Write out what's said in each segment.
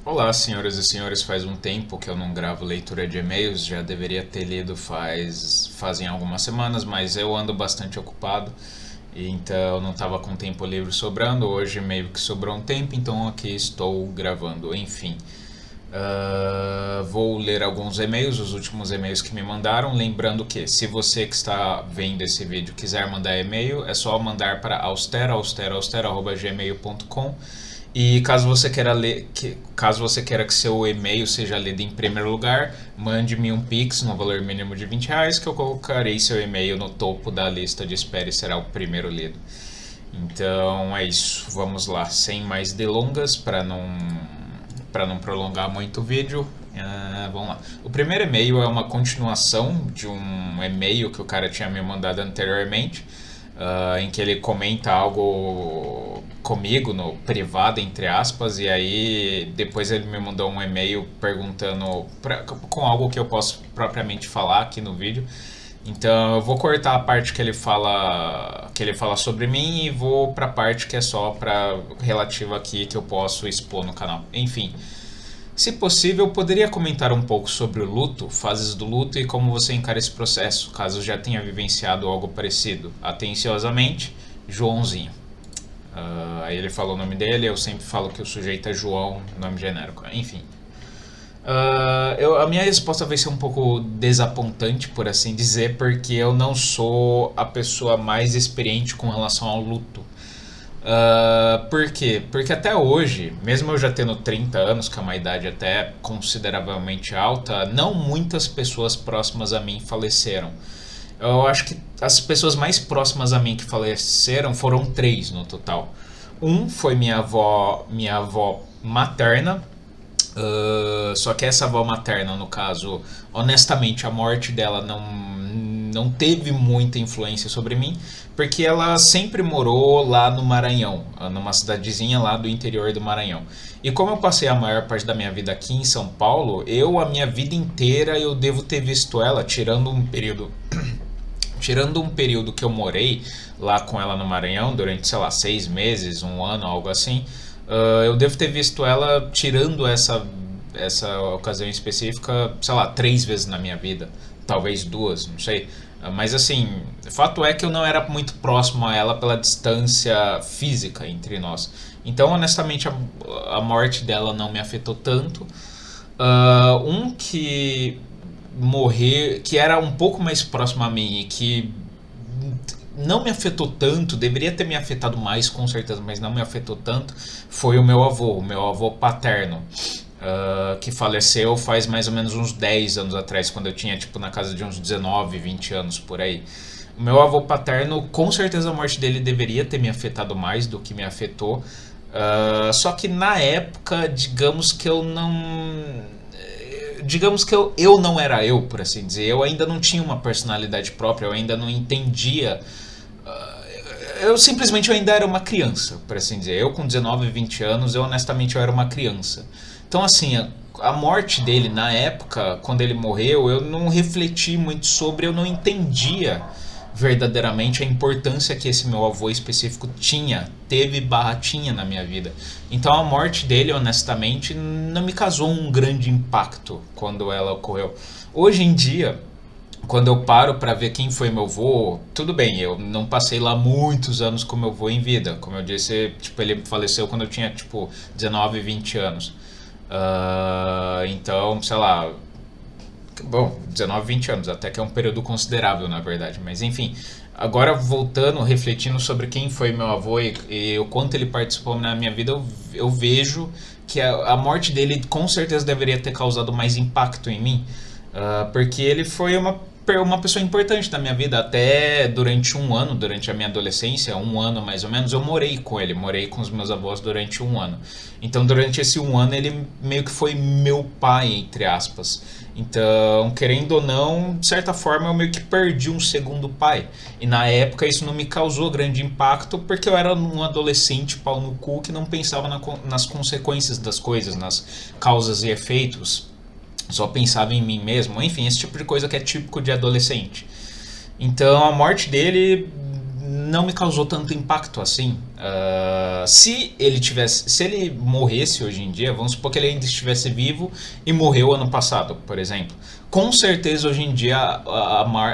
Olá, senhoras e senhores, faz um tempo que eu não gravo leitura de e-mails, já deveria ter lido fazem algumas semanas, mas eu ando bastante ocupado, então não estava com tempo livre sobrando, hoje meio que sobrou um tempo, então aqui estou gravando, enfim. Vou ler alguns e-mails, os últimos e-mails que me mandaram. Lembrando que, se você que está vendo esse vídeo quiser mandar e-mail, é só mandar para austera@gmail.com. E caso você queira que seu e-mail seja lido em primeiro lugar, mande-me um Pix no valor mínimo de R$ 20 que eu colocarei seu e-mail no topo da lista de espera e será o primeiro lido. Então é isso, vamos lá, sem mais delongas para não prolongar muito o vídeo. Vamos lá. O primeiro e-mail é uma continuação de um e-mail que o cara tinha me mandado anteriormente, em que ele comenta algo comigo no privado, entre aspas, e aí depois ele me mandou um e-mail perguntando com algo que eu posso propriamente falar aqui no vídeo. Então eu vou cortar a parte que ele fala sobre mim e vou para a parte que é só para relativa aqui que eu posso expor no canal. Enfim, se possível, poderia comentar um pouco sobre o luto, fases do luto e como você encara esse processo, caso já tenha vivenciado algo parecido. Atenciosamente, Joãozinho. Aí ele falou o nome dele, eu sempre falo que o sujeito é João, nome genérico. Enfim. A minha resposta vai ser um pouco desapontante, por assim dizer, porque eu não sou a pessoa mais experiente com relação ao luto. Por quê? Porque até hoje, mesmo eu já tendo 30 anos, que é uma idade até consideravelmente alta, não muitas pessoas próximas a mim faleceram. Eu acho que as pessoas mais próximas a mim que faleceram foram três no total. Um foi minha avó materna. Só que essa avó materna, no caso, honestamente, a morte dela não teve muita influência sobre mim, porque ela sempre morou lá no Maranhão, numa cidadezinha lá do interior do Maranhão. E como eu passei a maior parte da minha vida aqui em São Paulo, a minha vida inteira, eu devo ter visto ela, tirando um período que eu morei lá com ela no Maranhão, durante, sei lá, 6 meses, um ano, algo assim. Eu devo ter visto ela, tirando essa ocasião específica, sei lá, 3 vezes na minha vida. Talvez duas, não sei. Mas assim, o fato é que eu não era muito próximo a ela pela distância física entre nós. Então, honestamente, a morte dela não me afetou tanto. Um que que era um pouco mais próximo a mim e que não me afetou tanto, deveria ter me afetado mais com certeza, mas não me afetou tanto, foi o meu avô paterno, que faleceu faz mais ou menos uns 10 anos atrás, quando eu tinha tipo na casa de uns 19, 20 anos por aí. O meu avô paterno, com certeza a morte dele deveria ter me afetado mais do que me afetou. Só que na época, digamos que eu não era eu, por assim dizer. Eu ainda não tinha uma personalidade própria, eu ainda não entendia. Eu ainda era uma criança, por assim dizer. Eu com 19, 20 anos, honestamente eu era uma criança. Então assim, a morte dele na época, quando ele morreu, eu não refleti muito sobre, eu não entendia verdadeiramente a importância que esse meu avô específico teve/tinha na minha vida. Então a morte dele, honestamente, não me causou um grande impacto quando ela ocorreu. Hoje em dia, quando eu paro para ver quem foi meu avô, tudo bem, eu não passei lá muitos anos com meu avô em vida. Como eu disse, tipo, ele faleceu quando eu tinha tipo 19, 20 anos. Então, sei lá, bom, 19, 20 anos, até que é um período considerável, na verdade. Mas enfim, agora voltando, refletindo sobre quem foi meu avô e o quanto ele participou na minha vida, eu vejo que a morte dele com certeza deveria ter causado mais impacto em mim. Porque ele foi uma pessoa importante na minha vida. Até durante um ano, durante a minha adolescência, um ano mais ou menos, eu morei com ele, morei com os meus avós durante um ano. Então, durante esse um ano, ele meio que foi meu pai, entre aspas. Então, querendo ou não, de certa forma, eu meio que perdi um segundo pai. E na época isso não me causou grande impacto, porque eu era um adolescente pau no cu que não pensava nas consequências das coisas, nas causas e efeitos, só pensava em mim mesmo, enfim, esse tipo de coisa que é típico de adolescente. Então a morte dele não me causou tanto impacto assim. Se ele morresse hoje em dia, vamos supor que ele ainda estivesse vivo e morreu ano passado, por exemplo. Com certeza hoje em dia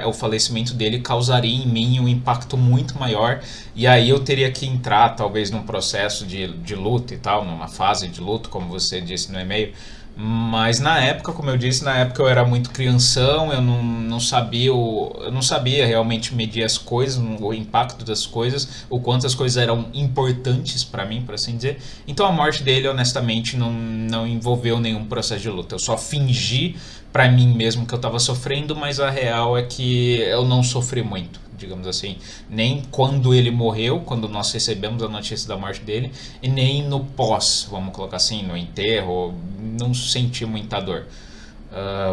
o falecimento dele causaria em mim um impacto muito maior, e aí eu teria que entrar talvez num processo de luto e tal, numa fase de luto, como você disse no e-mail. Mas na época, como eu disse, na época eu era muito crianção, eu não sabia realmente medir as coisas, o impacto das coisas, o quanto as coisas eram importantes pra mim, por assim dizer. Então a morte dele, honestamente, não envolveu nenhum processo de luta. Eu só fingi pra mim mesmo que eu tava sofrendo, mas a real é que eu não sofri muito, digamos assim, nem quando ele morreu, quando nós recebemos a notícia da morte dele, e nem no pós, vamos colocar assim, no enterro, não senti muita dor.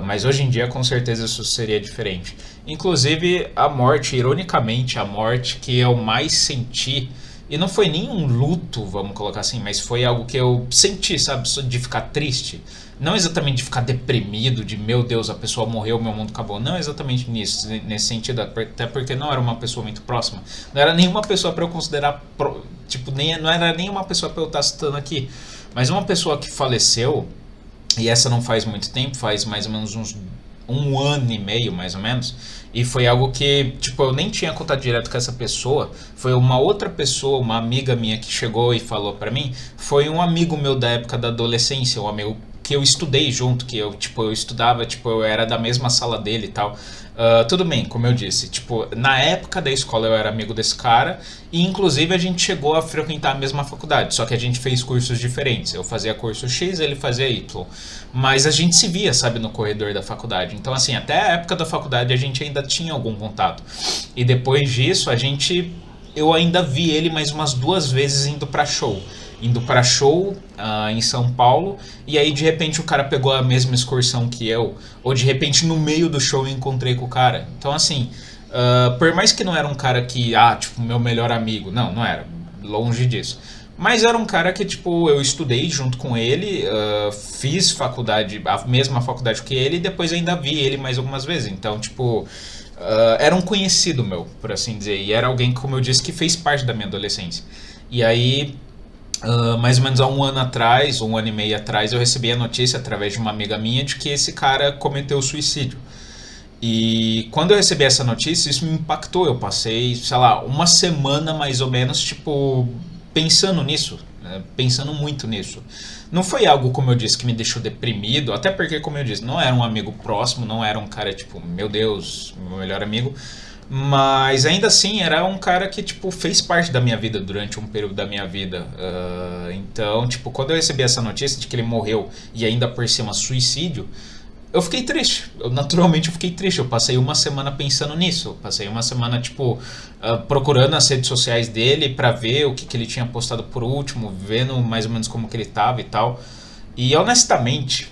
Mas hoje em dia, com certeza, isso seria diferente. Inclusive, a morte, ironicamente, a morte que eu mais senti, e não foi nem um luto, vamos colocar assim, mas foi algo que eu senti, sabe, de ficar triste. Não exatamente de ficar deprimido, de meu Deus, a pessoa morreu, meu mundo acabou. Não exatamente nisso, nesse sentido, até porque não era uma pessoa muito próxima. Não era nenhuma pessoa para eu considerar, tipo, não era nenhuma pessoa para eu estar citando aqui. Mas uma pessoa que faleceu, e essa não faz muito tempo, faz mais ou menos uns um ano e meio, mais ou menos. E foi algo que, tipo, eu nem tinha contato direto com essa pessoa. Foi uma outra pessoa, uma amiga minha que chegou e falou pra mim. Foi um amigo meu da época da adolescência, um amigo que eu estudei junto, que eu estudava, tipo, eu era da mesma sala dele e tal. Tudo bem, como eu disse, tipo, na época da escola eu era amigo desse cara e inclusive a gente chegou a frequentar a mesma faculdade, só que a gente fez cursos diferentes. Eu fazia curso X, ele fazia Y. Mas a gente se via, sabe, no corredor da faculdade. Então, assim, até a época da faculdade a gente ainda tinha algum contato. E depois disso, eu ainda vi ele mais umas duas vezes indo para show em São Paulo, e aí de repente o cara pegou a mesma excursão que eu, ou de repente no meio do show eu encontrei com o cara. Então assim, por mais que não era um cara que, tipo, meu melhor amigo, não era, longe disso. Mas era um cara que, tipo, eu estudei junto com ele, fiz faculdade, a mesma faculdade que ele, e depois ainda vi ele mais algumas vezes. Então, tipo, era um conhecido meu, por assim dizer, e era alguém, como eu disse, que fez parte da minha adolescência. E aí, mais ou menos há um ano atrás, um ano e meio atrás, eu recebi a notícia através de uma amiga minha de que esse cara cometeu suicídio. E quando eu recebi essa notícia, isso me impactou. Eu passei, sei lá, uma semana mais ou menos, tipo, pensando nisso, né? Pensando muito nisso. Não foi algo, como eu disse, que me deixou deprimido, até porque, como eu disse, não era um amigo próximo, não era um cara, tipo, meu Deus, meu melhor amigo. Mas ainda assim era um cara que, tipo, fez parte da minha vida durante um período da minha vida. Então, tipo, quando eu recebi essa notícia de que ele morreu e ainda por cima suicídio, eu fiquei triste. Naturalmente eu fiquei triste. Eu passei uma semana pensando nisso. Eu passei uma semana, tipo, procurando nas redes sociais dele pra ver o que ele tinha postado por último, vendo mais ou menos como que ele tava e tal. E honestamente,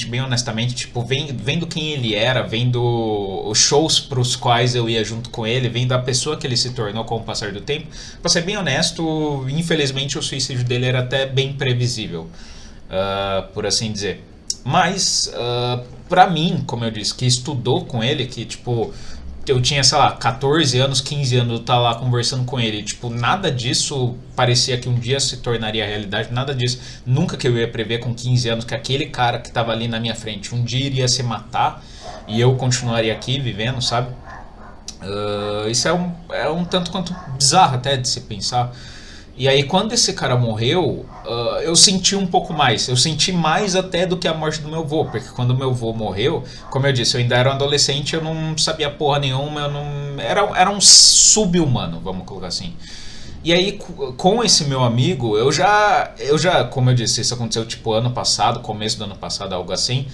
bem honestamente, tipo, vendo quem ele era, vendo os shows pros quais eu ia junto com ele, vendo a pessoa que ele se tornou com o passar do tempo, pra ser bem honesto, infelizmente o suicídio dele era até bem previsível, por assim dizer. Mas, pra mim, como eu disse, que estudou com ele, que, tipo, eu tinha, sei lá, 14 anos, 15 anos, eu tava lá conversando com ele. Tipo, nada disso parecia que um dia se tornaria realidade, nada disso. Nunca que eu ia prever com 15 anos que aquele cara que tava ali na minha frente um dia iria se matar e eu continuaria aqui vivendo, sabe? Isso é um tanto quanto bizarro até de se pensar. E aí quando esse cara morreu, eu senti um pouco mais. Eu senti mais até do que a morte do meu avô. Porque quando meu avô morreu, como eu disse, eu ainda era um adolescente, eu não sabia porra nenhuma, eu não. Era um sub-humano, vamos colocar assim. E aí, com esse meu amigo, como eu disse, isso aconteceu tipo ano passado, começo do ano passado, algo assim.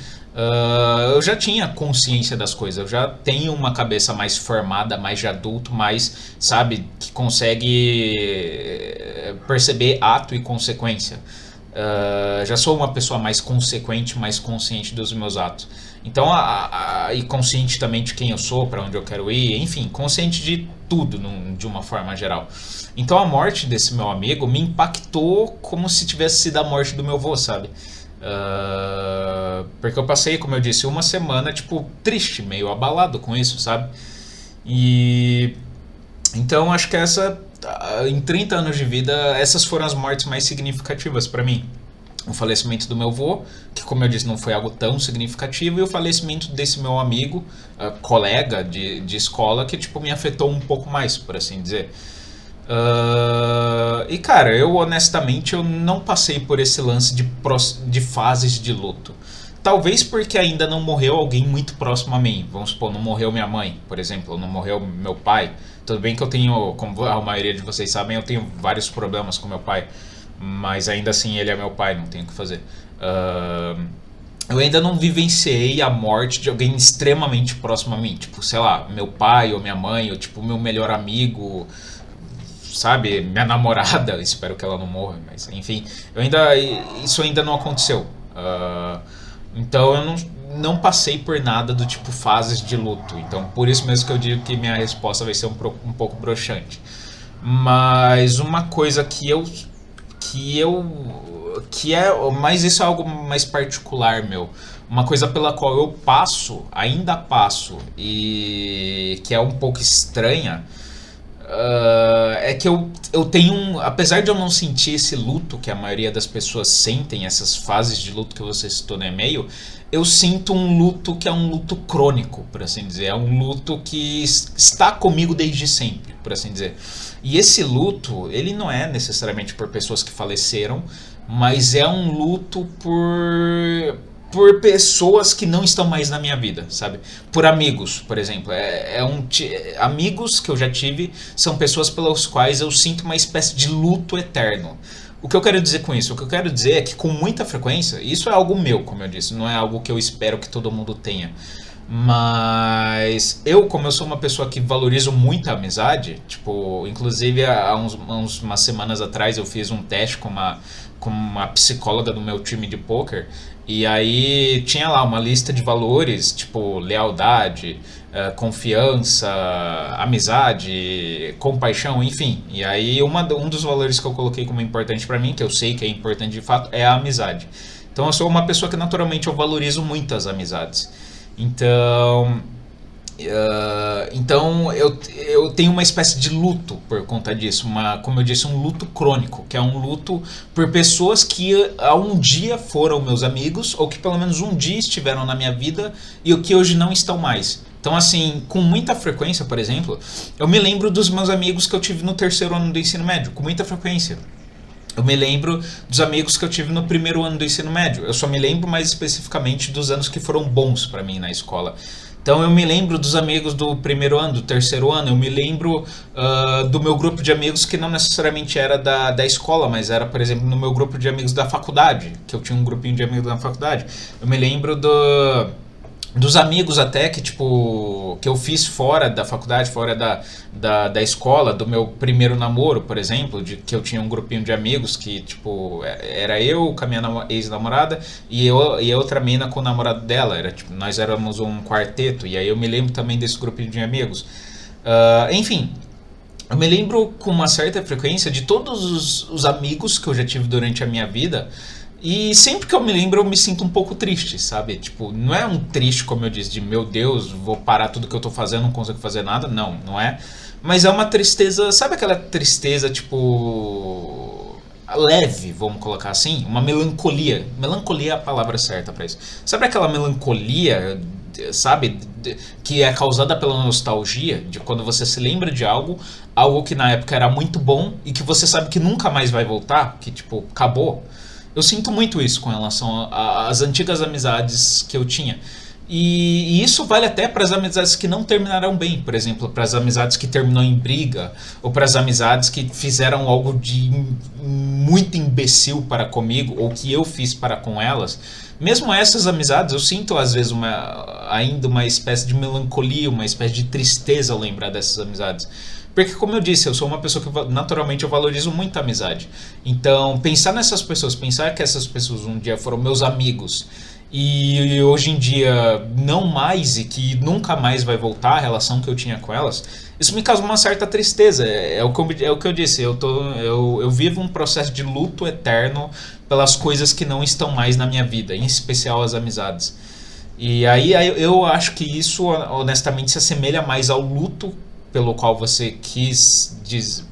Eu já tinha consciência das coisas, eu já tenho uma cabeça mais formada, mais de adulto, mais, sabe, que consegue perceber ato e consequência. Já sou uma pessoa mais consequente, mais consciente dos meus atos. Então, e consciente também de quem eu sou, para onde eu quero ir, enfim, consciente de tudo, de uma forma geral. Então, a morte desse meu amigo me impactou como se tivesse sido a morte do meu avô, sabe? Porque eu passei, como eu disse, uma semana, tipo, triste, meio abalado com isso, sabe? E então acho que essa em 30 anos de vida, essas foram as mortes mais significativas pra mim. O falecimento do meu avô, que como eu disse não foi algo tão significativo, e o falecimento desse meu amigo, colega de escola, que tipo me afetou um pouco mais, por assim dizer. E cara, eu honestamente eu não passei por esse lance de fases de luto. Talvez porque ainda não morreu alguém muito próximo a mim. Vamos supor, não morreu minha mãe, por exemplo, não morreu meu pai. Tudo bem que eu tenho, como a maioria de vocês sabem, eu tenho vários problemas com meu pai. Mas ainda assim ele é meu pai, não tenho o que fazer. Eu ainda não vivenciei a morte de alguém extremamente próximo a mim. Tipo, sei lá, meu pai ou minha mãe, ou tipo, meu melhor amigo, sabe, minha namorada, espero que ela não morra, mas enfim, isso ainda não aconteceu. Então eu não passei por nada do tipo fases de luto. Então por isso mesmo que eu digo que minha resposta vai ser um pouco broxante. Mas uma coisa mas isso é algo mais particular meu. Uma coisa pela qual eu ainda passo, e que é um pouco estranha, é que eu tenho apesar de eu não sentir esse luto que a maioria das pessoas sentem, essas fases de luto que você citou no e-mail, eu sinto um luto que é um luto crônico, por assim dizer. É um luto que está comigo desde sempre, por assim dizer. E esse luto, ele não é necessariamente por pessoas que faleceram, mas é um luto por pessoas que não estão mais na minha vida, sabe? Por amigos, por exemplo. Amigos que eu já tive são pessoas pelas quais eu sinto uma espécie de luto eterno. O que eu quero dizer com isso? O que eu quero dizer é que com muita frequência, isso é algo meu, como eu disse, não é algo que eu espero que todo mundo tenha. Mas como eu sou uma pessoa que valorizo muito a amizade, tipo, inclusive há umas semanas atrás eu fiz um teste com uma psicóloga do meu time de poker, e aí tinha lá uma lista de valores, tipo lealdade, confiança, amizade, compaixão, enfim. E aí um dos valores que eu coloquei como importante pra mim, que eu sei que é importante de fato, é a amizade. Então eu sou uma pessoa que naturalmente eu valorizo muito as amizades. Então eu tenho uma espécie de luto por conta disso, como eu disse, um luto crônico, que é um luto por pessoas que um dia foram meus amigos, ou que pelo menos um dia estiveram na minha vida e o que hoje não estão mais. Então, assim, com muita frequência, por exemplo, eu me lembro dos meus amigos que eu tive no terceiro ano do ensino médio, com muita frequência. Eu me lembro dos amigos que eu tive no primeiro ano do ensino médio. Eu só me lembro mais especificamente dos anos que foram bons pra mim na escola. Então eu me lembro dos amigos do primeiro ano, do terceiro ano. Eu me lembro do meu grupo de amigos que não necessariamente era da escola, mas era, por exemplo, no meu grupo de amigos da faculdade, que eu tinha um grupinho de amigos da faculdade. Eu me lembro dos amigos até que, tipo, que eu fiz fora da faculdade, fora da escola, do meu primeiro namoro, por exemplo, que eu tinha um grupinho de amigos que, tipo, era eu com a minha ex-namorada e a outra mina com o namorado dela. Tipo, nós éramos um quarteto, e aí eu me lembro também desse grupinho de amigos. Enfim, eu me lembro com uma certa frequência de todos os amigos que eu já tive durante a minha vida. E sempre que eu me lembro, eu me sinto um pouco triste, sabe? Tipo, não é um triste, como eu disse, de meu Deus, vou parar tudo que eu tô fazendo, não consigo fazer nada. Não, não é. Mas é uma tristeza, sabe aquela tristeza, tipo, leve, vamos colocar assim? Uma melancolia. Melancolia é a palavra certa pra isso. Sabe aquela melancolia, sabe? Que é causada pela nostalgia, de quando você se lembra de algo que na época era muito bom e que você sabe que nunca mais vai voltar, que, tipo, acabou. Eu sinto muito isso com relação às antigas amizades que eu tinha. E isso vale até para as amizades que não terminaram bem. Por exemplo, para as amizades que terminou em briga, ou para as amizades que fizeram algo de muito imbecil para comigo, ou que eu fiz para com elas. Mesmo essas amizades, eu sinto às vezes ainda uma espécie de melancolia, uma espécie de tristeza ao lembrar dessas amizades. Porque, como eu disse, eu sou uma pessoa que naturalmente eu valorizo muito a amizade. Então, pensar nessas pessoas, pensar que essas pessoas um dia foram meus amigos e hoje em dia não mais, e que nunca mais vai voltar a relação que eu tinha com elas, isso me causa uma certa tristeza. É o que eu disse, eu vivo um processo de luto eterno pelas coisas que não estão mais na minha vida, em especial as amizades. E aí eu acho que isso honestamente se assemelha mais ao luto pelo qual você quis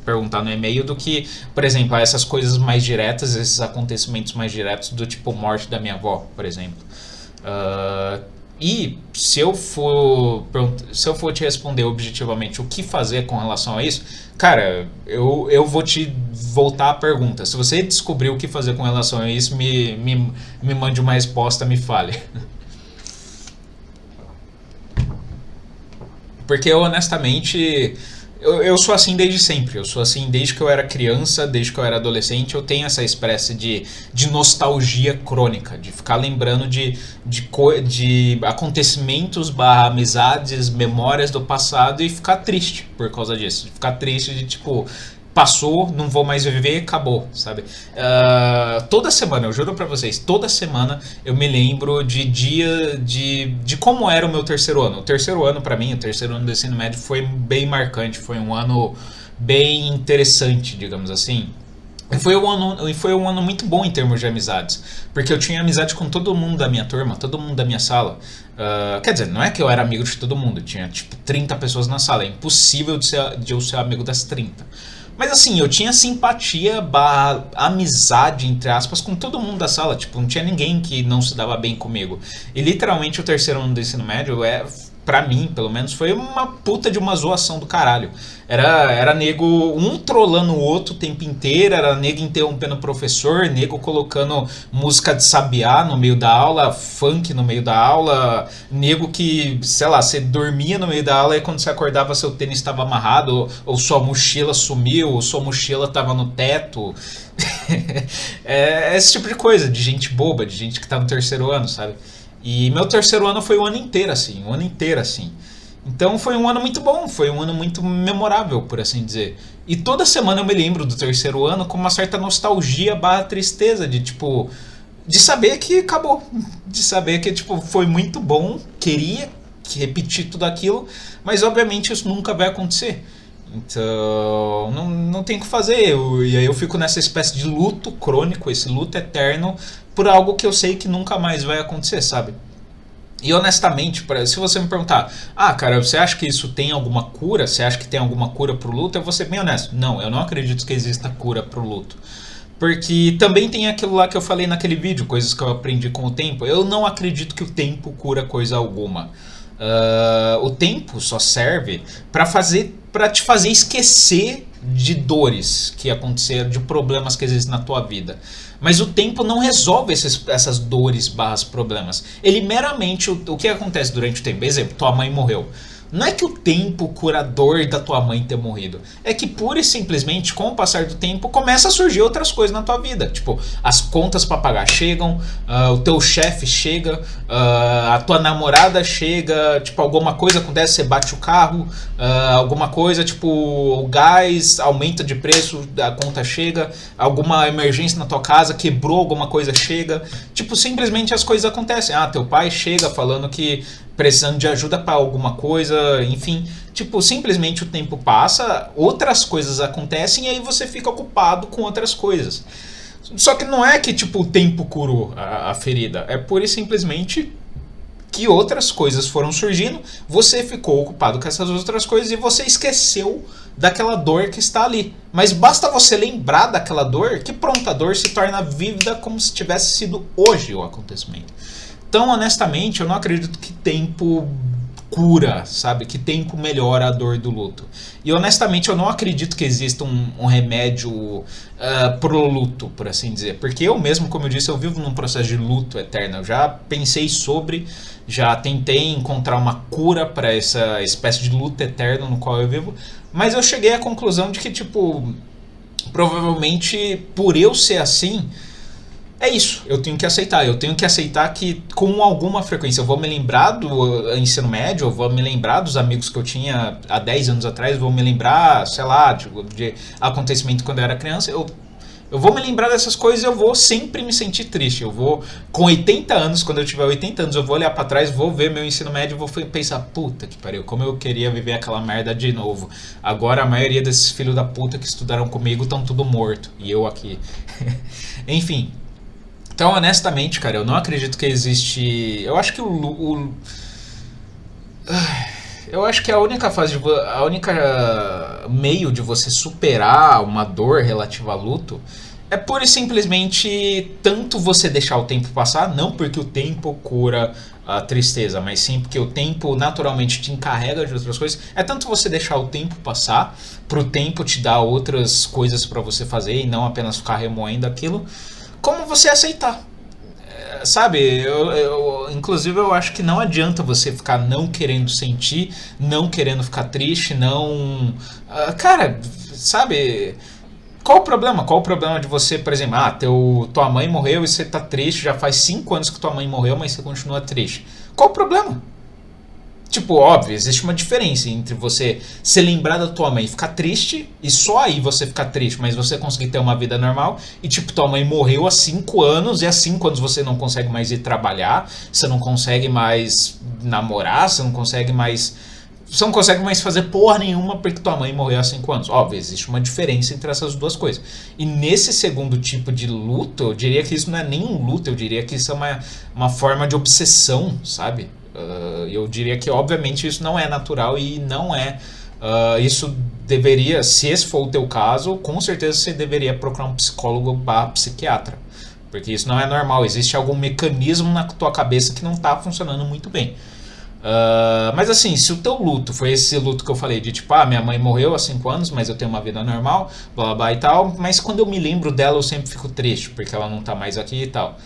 perguntar no e-mail do que, por exemplo, essas coisas mais diretas, esses acontecimentos mais diretos do tipo morte da minha avó, por exemplo. E se eu for te responder objetivamente o que fazer com relação a isso, cara, eu vou te voltar à pergunta. Se você descobrir o que fazer com relação a isso, me mande uma resposta, me fale. Porque eu, honestamente, eu sou assim desde sempre. Eu sou assim desde que eu era criança, desde que eu era adolescente. Eu tenho essa espécie de nostalgia crônica, de ficar lembrando de acontecimentos, barra amizades, memórias do passado e ficar triste por causa disso. De ficar triste de tipo, passou, não vou mais viver, acabou, sabe? Toda semana, eu juro pra vocês, toda semana eu me lembro de como era o meu terceiro ano. O terceiro ano pra mim, o terceiro ano do ensino médio foi bem marcante, foi um ano bem interessante, digamos assim. E foi um ano muito bom em termos de amizades, porque eu tinha amizade com todo mundo da minha turma, todo mundo da minha sala. Quer dizer, não é que eu era amigo de todo mundo, tinha tipo 30 pessoas na sala, é impossível de eu ser amigo das 30. Mas assim, eu tinha simpatia, barra amizade, entre aspas, com todo mundo da sala. Tipo, não tinha ninguém que não se dava bem comigo. E literalmente o terceiro ano do ensino médio pra mim, pelo menos, foi uma puta de uma zoação do caralho. Era nego um trollando o outro o tempo inteiro, era nego interrompendo o professor, nego colocando música de sabiá no meio da aula, funk no meio da aula, nego que, sei lá, você dormia no meio da aula e quando você acordava seu tênis estava amarrado, ou sua mochila sumiu, ou sua mochila estava no teto. É esse tipo de coisa, de gente boba, de gente que tá no terceiro ano, sabe? E meu terceiro ano foi o ano inteiro assim, o ano inteiro assim. Então foi um ano muito bom, foi um ano muito memorável, por assim dizer. E toda semana eu me lembro do terceiro ano com uma certa nostalgia barra tristeza de tipo, de saber que acabou, de saber que tipo foi muito bom, queria repetir tudo aquilo, mas obviamente isso nunca vai acontecer. Então, não tem o que fazer. E aí eu fico nessa espécie de luto crônico, esse luto eterno, por algo que eu sei que nunca mais vai acontecer, sabe? E honestamente, se você me perguntar, cara, você acha que isso tem alguma cura? Você acha que tem alguma cura pro luto? Eu vou ser bem honesto. Não, eu não acredito que exista cura pro luto. Porque também tem aquilo lá que eu falei naquele vídeo, coisas que eu aprendi com o tempo. Eu não acredito que o tempo cura coisa alguma. O tempo só serve para te fazer esquecer de dores que aconteceram, de problemas que existem na tua vida. Mas o tempo não resolve essas dores barras problemas. Ele meramente, o que acontece durante o tempo? Exemplo, tua mãe morreu. Não é que o tempo cura a dor da tua mãe ter morrido. É que pura e simplesmente, com o passar do tempo, começa a surgir outras coisas na tua vida. Tipo, as contas pra pagar chegam, o teu chefe chega, a tua namorada chega, tipo, alguma coisa acontece, você bate o carro, alguma coisa, tipo, o gás aumenta de preço, a conta chega, alguma emergência na tua casa, quebrou alguma coisa, chega. Tipo, simplesmente as coisas acontecem. Teu pai chega falando que precisando de ajuda para alguma coisa, enfim, tipo, simplesmente o tempo passa, outras coisas acontecem e aí você fica ocupado com outras coisas. Só que não é que tipo o tempo curou a ferida, é pura e simplesmente que outras coisas foram surgindo, você ficou ocupado com essas outras coisas e você esqueceu daquela dor que está ali. Mas basta você lembrar daquela dor que pronto, a dor se torna vívida como se tivesse sido hoje o acontecimento. Então, honestamente, eu não acredito que tempo cura, sabe? Que tempo melhora a dor do luto. E honestamente, eu não acredito que exista um remédio pro luto, por assim dizer. Porque eu mesmo, como eu disse, eu vivo num processo de luto eterno. Eu já pensei sobre, já tentei encontrar uma cura para essa espécie de luto eterno no qual eu vivo. Mas eu cheguei à conclusão de que, tipo, provavelmente por eu ser assim, é isso, eu tenho que aceitar. Eu tenho que aceitar que com alguma frequência eu vou me lembrar do ensino médio, eu vou me lembrar dos amigos que eu tinha há 10 anos atrás, vou me lembrar, sei lá, de acontecimento quando eu era criança. Eu vou me lembrar dessas coisas e eu vou sempre me sentir triste. Eu vou, com 80 anos, quando eu tiver 80 anos, eu vou olhar pra trás, vou ver meu ensino médio e vou pensar, puta que pariu, como eu queria viver aquela merda de novo. Agora a maioria desses filhos da puta que estudaram comigo estão tudo morto. E eu aqui. Enfim. Então, honestamente, cara, eu não acredito que existe... Eu acho que Eu acho que a única a única meio de você superar uma dor relativa a luto é pura e simplesmente tanto você deixar o tempo passar, não porque o tempo cura a tristeza, mas sim porque o tempo naturalmente te encarrega de outras coisas. É tanto você deixar o tempo passar, pro tempo te dar outras coisas para você fazer e não apenas ficar remoendo aquilo, como você aceitar. Sabe, inclusive eu acho que não adianta você ficar não querendo sentir, não querendo ficar triste, não. Cara, sabe. Qual o problema? Qual o problema de você, por exemplo, tua mãe morreu e você tá triste, já faz 5 anos que tua mãe morreu, mas você continua triste. Qual o problema? Tipo, óbvio, existe uma diferença entre você se lembrar da tua mãe e ficar triste, e só aí você ficar triste, mas você conseguir ter uma vida normal, e tipo, tua mãe morreu há 5 anos, e há 5 anos você não consegue mais ir trabalhar, você não consegue mais namorar, você não consegue mais. Você não consegue mais fazer porra nenhuma porque tua mãe morreu há 5 anos. Óbvio, existe uma diferença entre essas duas coisas. E nesse segundo tipo de luto, eu diria que isso não é nem um luto, eu diria que isso é uma forma de obsessão, sabe? Eu diria que obviamente isso não é natural e não é. Isso deveria, se esse for o teu caso, com certeza você deveria procurar um psicólogo barra psiquiatra. Porque isso não é normal, existe algum mecanismo na tua cabeça que não está funcionando muito bem. Mas assim, se o teu luto foi esse luto que eu falei, de tipo, minha mãe morreu há 5 anos, mas eu tenho uma vida normal, blá blá blá e tal, mas quando eu me lembro dela eu sempre fico triste, porque ela não tá mais aqui e tal.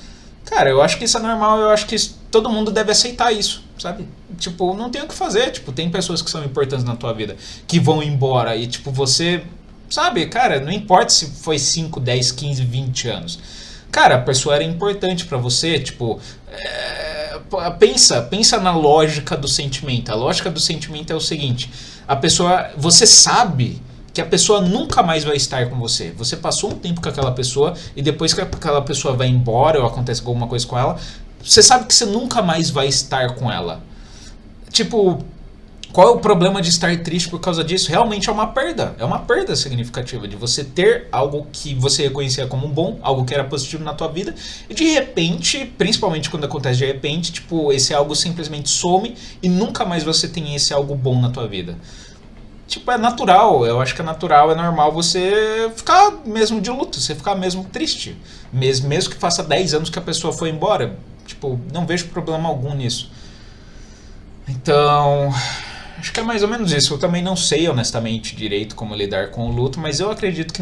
Cara, eu acho que isso é normal, eu acho que todo mundo deve aceitar isso, sabe? Tipo, não tem o que fazer, tipo, tem pessoas que são importantes na tua vida, que vão embora e tipo, você, sabe, cara, não importa se foi 5, 10, 15, 20 anos. Cara, a pessoa era importante pra você, tipo, pensa na lógica do sentimento. A lógica do sentimento é o seguinte: a pessoa, você sabe que a pessoa nunca mais vai estar com você. Você passou um tempo com aquela pessoa e depois que aquela pessoa vai embora ou acontece alguma coisa com ela, você sabe que você nunca mais vai estar com ela. Tipo, qual é o problema de estar triste por causa disso? Realmente é uma perda significativa de você ter algo que você reconhecia como bom, algo que era positivo na tua vida, e de repente, principalmente quando acontece de repente, tipo, esse algo simplesmente some e nunca mais você tem esse algo bom na tua vida. Tipo, é natural, eu acho que é natural, é normal você ficar mesmo de luto, você ficar mesmo triste, mesmo que faça 10 anos que a pessoa foi embora. Tipo, não vejo problema algum nisso. Então, acho que é mais ou menos isso. Eu também não sei honestamente direito como lidar com o luto, mas eu acredito que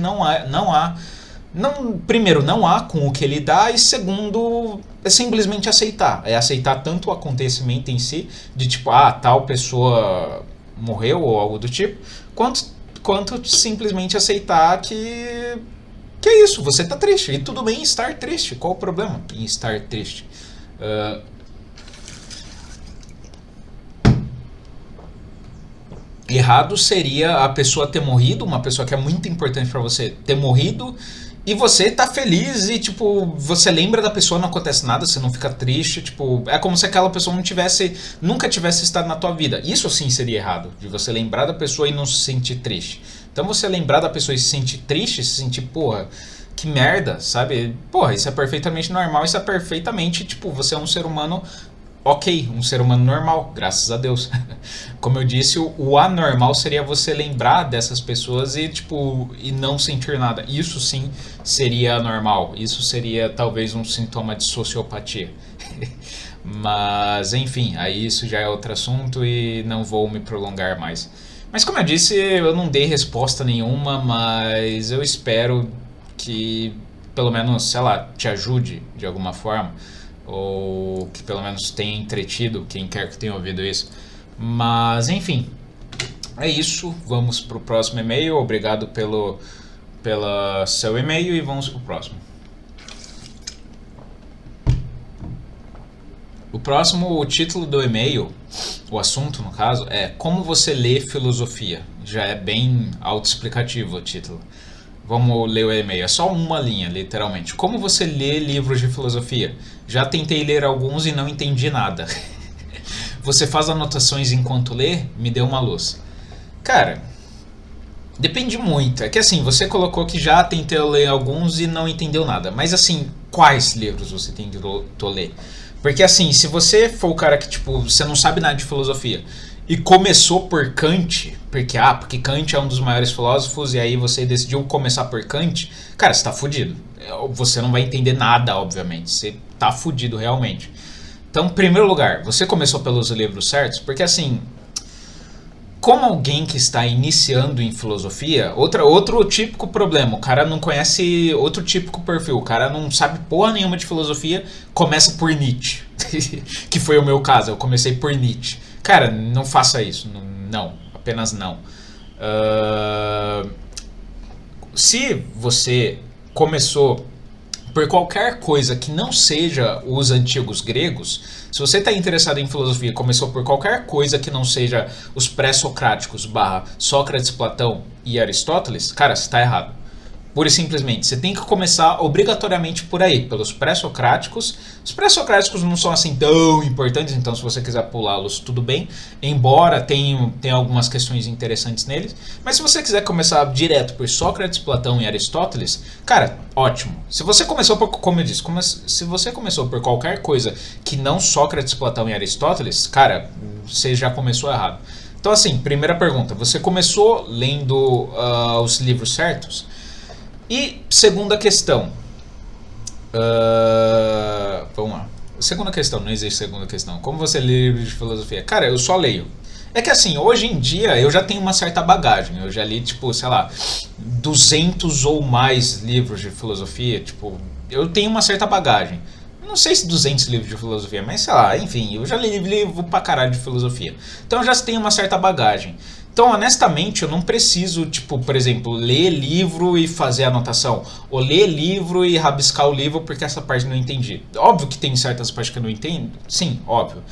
primeiro, não há com o que lidar, e segundo, é simplesmente aceitar. É aceitar tanto o acontecimento em si, de tipo, tal pessoa morreu ou algo do tipo, quanto simplesmente aceitar que é isso, você tá triste. E tudo bem estar triste. Qual o problema em estar triste? Errado seria a pessoa ter morrido, uma pessoa que é muito importante pra você ter morrido, e você tá feliz e, tipo, você lembra da pessoa, não acontece nada, você não fica triste, tipo, é como se aquela pessoa nunca tivesse estado na tua vida. Isso sim seria errado, de você lembrar da pessoa e não se sentir triste. Então você lembrar da pessoa e se sentir triste, se sentir, porra, que merda, sabe? Porra, isso é perfeitamente normal, isso é perfeitamente, tipo, você é um ser humano ok, um ser humano normal, graças a Deus. Como eu disse, o anormal seria você lembrar dessas pessoas e, tipo, e não sentir nada. Isso sim seria normal. Isso seria talvez um sintoma de sociopatia. Mas, enfim, aí isso já é outro assunto e não vou me prolongar mais. Mas como eu disse, eu não dei resposta nenhuma, mas eu espero que, pelo menos, sei lá, te ajude de alguma forma, ou que pelo menos tenha entretido quem quer que tenha ouvido isso. Mas enfim, é isso. Vamos pro próximo e-mail. Obrigado pelo seu e-mail e vamos pro próximo. O próximo, o título do e-mail, o assunto no caso, é como você lê filosofia. Já é bem autoexplicativo o título. Vamos ler o e-mail, é só uma linha, literalmente. Como você lê livros de filosofia? Já tentei ler alguns e não entendi nada. Você faz anotações enquanto lê? Me dê uma luz. Cara, depende muito. É que assim, você colocou que já tentou ler alguns e não entendeu nada. Mas assim, quais livros você tentou ler? Porque assim, se você for o cara que, tipo, você não sabe nada de filosofia e começou por Kant, porque Kant é um dos maiores filósofos e aí você decidiu começar por Kant, cara, você tá fudido. Você não vai entender nada, obviamente. Você tá fudido realmente. Então, em primeiro lugar, você começou pelos livros certos, porque assim, como alguém que está iniciando em filosofia, outro típico problema, o cara não conhece outro típico perfil, o cara não sabe porra nenhuma de filosofia, começa por Nietzsche, que foi o meu caso, eu comecei por Nietzsche. Cara, não faça isso, não, apenas não. Uh, Se você começou por qualquer coisa que não seja os antigos gregos, se você está interessado em filosofia e começou por qualquer coisa que não seja os pré-socráticos / Sócrates, Platão e Aristóteles, cara, você está errado. Pura e simplesmente, você tem que começar obrigatoriamente por aí, pelos pré-socráticos. Os pré-socráticos não são assim tão importantes, então se você quiser pulá-los, tudo bem. Embora tenha algumas questões interessantes neles. Mas se você quiser começar direto por Sócrates, Platão e Aristóteles, cara, ótimo. Se você começou por, como eu disse, se você começou por qualquer coisa que não Sócrates, Platão e Aristóteles, cara, você já começou errado. Então assim, primeira pergunta, você começou lendo os livros certos? E segunda questão. Vamos lá. Segunda questão, não existe segunda questão. Como você lê livros de filosofia? Cara, eu só leio. É que assim, hoje em dia eu já tenho uma certa bagagem. Eu já li, tipo, sei lá, 200 ou mais livros de filosofia. Tipo, eu tenho uma certa bagagem. Não sei se 200 livros de filosofia, mas sei lá, enfim, eu já li livro pra caralho de filosofia. Então eu já tenho uma certa bagagem. Então, honestamente, eu não preciso, tipo, por exemplo, ler livro e fazer anotação. Ou ler livro e rabiscar o livro porque essa parte eu não entendi. Óbvio que tem certas partes que eu não entendo. Sim, óbvio.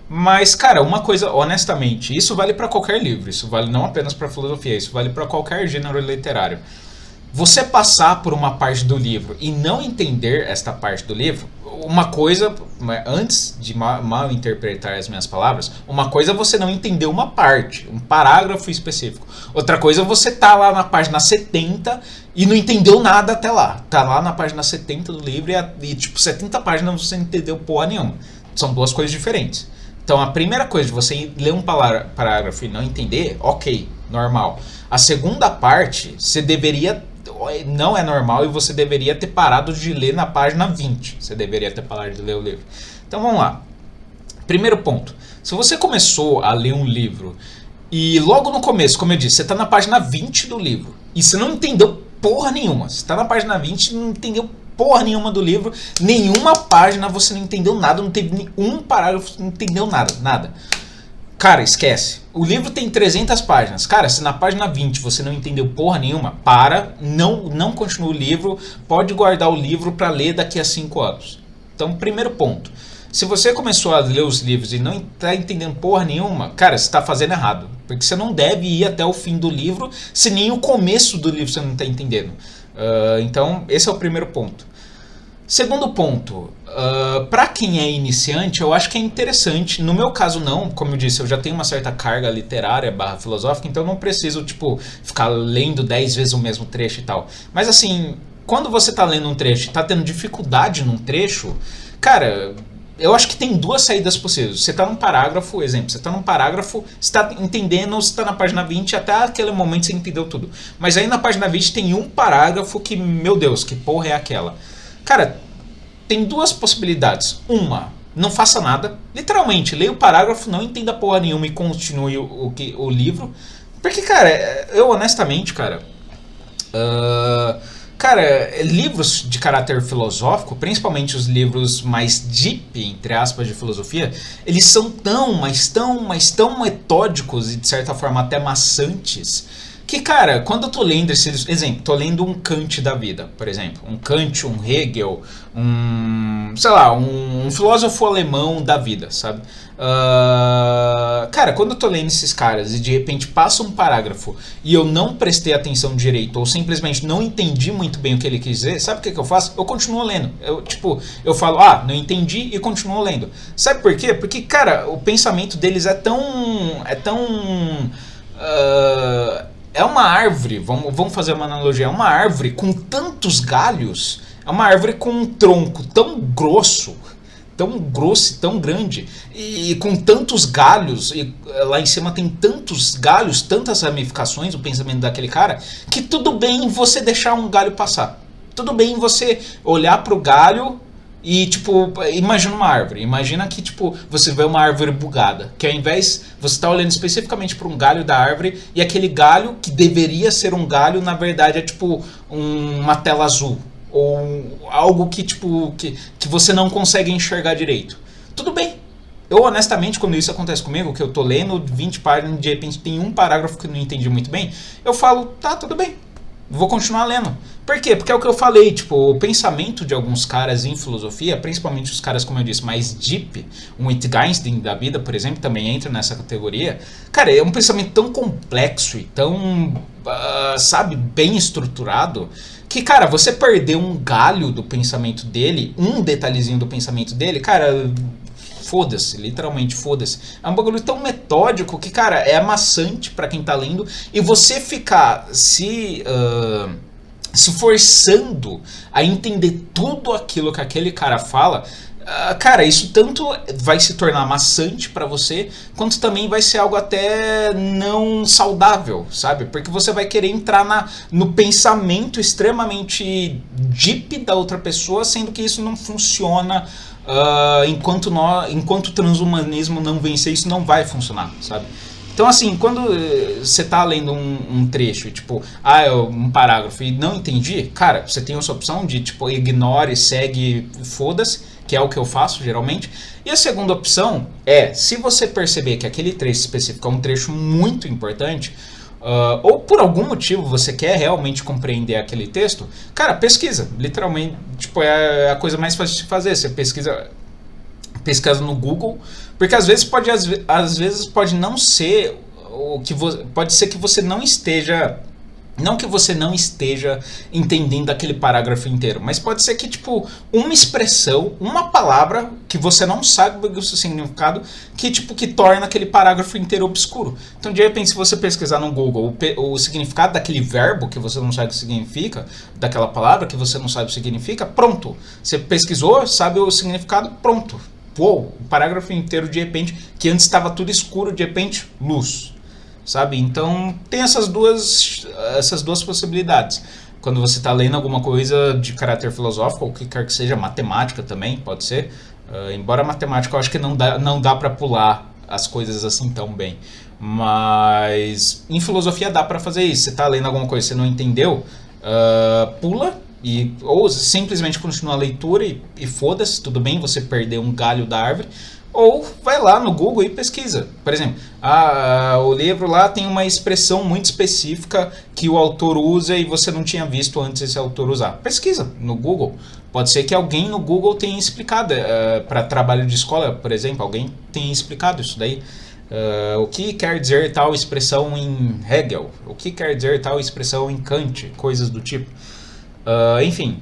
Mas, cara, uma coisa, honestamente, isso vale pra qualquer livro. Isso vale não apenas pra filosofia, isso vale pra qualquer gênero literário. Você passar por uma parte do livro e não entender esta parte do livro, uma coisa, antes de mal interpretar as minhas palavras, uma coisa é você não entender uma parte, um parágrafo específico. Outra coisa é você tá lá na página 70 e não entendeu nada até lá. Tá lá na página 70 do livro e tipo, 70 páginas você não entendeu porra nenhuma. São duas coisas diferentes. Então a primeira coisa de você ler um parágrafo e não entender, ok, normal. A segunda parte, você deveria... não é normal e você deveria ter parado de ler na página 20. Você deveria ter parado de ler o livro. Então vamos lá. Primeiro ponto. Se você começou a ler um livro e logo no começo, como eu disse, você está na página 20 do livro e você não entendeu porra nenhuma. Você está na página 20 e não entendeu porra nenhuma do livro, nenhuma página você não entendeu nada, não teve nenhum parágrafo, não entendeu nada. Cara, esquece. O livro tem 300 páginas. Cara, se na página 20 você não entendeu porra nenhuma, não continua o livro, pode guardar o livro para ler daqui a 5 anos. Então, primeiro ponto. Se você começou a ler os livros e não está entendendo porra nenhuma, cara, você está fazendo errado. Porque você não deve ir até o fim do livro, se nem o começo do livro você não está entendendo. Então, esse é o primeiro ponto. Segundo ponto, para quem é iniciante, eu acho que é interessante. No meu caso não, como eu disse, eu já tenho uma certa carga literária / filosófica, então eu não preciso, tipo, ficar lendo 10 vezes o mesmo trecho e tal. Mas assim, quando você tá lendo um trecho e tá tendo dificuldade num trecho, cara, eu acho que tem duas saídas possíveis. Você tá num parágrafo, exemplo, você tá num parágrafo, você tá entendendo, você tá na página 20, até aquele momento você entendeu tudo. Mas aí na página 20 tem um parágrafo que, meu Deus, que porra é aquela? Cara, tem duas possibilidades. Uma, não faça nada. Literalmente, leia o parágrafo, não entenda porra nenhuma e continue o livro. Porque, cara, eu honestamente, cara... livros de caráter filosófico, principalmente os livros mais deep, entre aspas, de filosofia, eles são tão metódicos e de certa forma até maçantes, que, cara, quando eu tô lendo esses... Exemplo, tô lendo um Kant da vida, por exemplo. Um Kant, um Hegel, um filósofo alemão da vida, sabe? Cara, quando eu tô lendo esses caras e de repente passa um parágrafo e eu não prestei atenção direito ou simplesmente não entendi muito bem o que ele quis dizer, sabe o que eu faço? Eu continuo lendo. Eu falo, não entendi e continuo lendo. Sabe por quê? Porque, cara, o pensamento deles é uma árvore, vamos fazer uma analogia, é uma árvore com tantos galhos, é uma árvore com um tronco tão grosso, tão grosso e tão grande, e com tantos galhos, e lá em cima tem tantos galhos, tantas ramificações, o pensamento daquele cara, que tudo bem você deixar um galho passar. Tudo bem você olhar pro galho e, tipo, imagina uma árvore. Imagina que, tipo, você vê uma árvore bugada. Que ao invés, você tá olhando especificamente para um galho da árvore e aquele galho, que deveria ser um galho, na verdade é, tipo, uma tela azul. Ou algo que, tipo, que você não consegue enxergar direito. Tudo bem. Eu, honestamente, quando isso acontece comigo, que eu tô lendo 20 páginas e de repente tem um parágrafo que eu não entendi muito bem, eu falo, tá, tudo bem. Vou continuar lendo. Por quê? Porque é o que eu falei, tipo, o pensamento de alguns caras em filosofia, principalmente os caras, como eu disse, mais deep, um Wittgenstein da vida, por exemplo, também entra nessa categoria. Cara, é um pensamento tão complexo e tão, sabe, bem estruturado, que, cara, você perder um galho do pensamento dele, um detalhezinho do pensamento dele, cara, foda-se, literalmente foda-se. É um bagulho tão metódico que, cara, é amassante pra quem tá lendo, e você ficar se forçando a entender tudo aquilo que aquele cara fala, cara, isso tanto vai se tornar maçante pra você, quanto também vai ser algo até não saudável, sabe? Porque você vai querer entrar no pensamento extremamente deep da outra pessoa, sendo que isso não funciona. Enquanto o transhumanismo não vencer, isso não vai funcionar, sabe? Então, assim, quando você tá lendo um trecho, tipo, um parágrafo e não entendi, cara, você tem essa opção de, tipo, ignore, segue, foda-se, que é o que eu faço, geralmente. E a segunda opção é, se você perceber que aquele trecho específico é um trecho muito importante, ou por algum motivo você quer realmente compreender aquele texto, cara, pesquisa. Literalmente, tipo, é a coisa mais fácil de fazer. Você pesquisa no Google, porque às vezes pode não ser o que pode ser que você não esteja. Não que você não esteja entendendo aquele parágrafo inteiro, mas pode ser que, tipo, uma expressão, uma palavra que você não sabe o seu significado, que, tipo, que torna aquele parágrafo inteiro obscuro. Então, de repente, se você pesquisar no Google o significado daquele verbo que você não sabe o que significa, daquela palavra que você não sabe o que significa, pronto. Você pesquisou, sabe o significado, pronto. Uou, o parágrafo inteiro, de repente, que antes estava tudo escuro, de repente, luz. Sabe? Então tem essas duas possibilidades. Quando você está lendo alguma coisa de caráter filosófico, ou o que quer que seja, matemática também pode ser. Embora a matemática eu acho que não dá para pular as coisas assim tão bem. Mas em filosofia dá para fazer isso. Você está lendo alguma coisa que você não entendeu, pula. Ou simplesmente continua a leitura e foda-se, tudo bem você perder um galho da árvore. Ou vai lá no Google e pesquisa. Por exemplo, o livro lá tem uma expressão muito específica que o autor usa e você não tinha visto antes esse autor usar. Pesquisa no Google. Pode ser que alguém no Google tenha explicado. Para trabalho de escola, por exemplo, alguém tenha explicado isso daí. O que quer dizer tal expressão em Hegel? O que quer dizer tal expressão em Kant? Coisas do tipo. Enfim.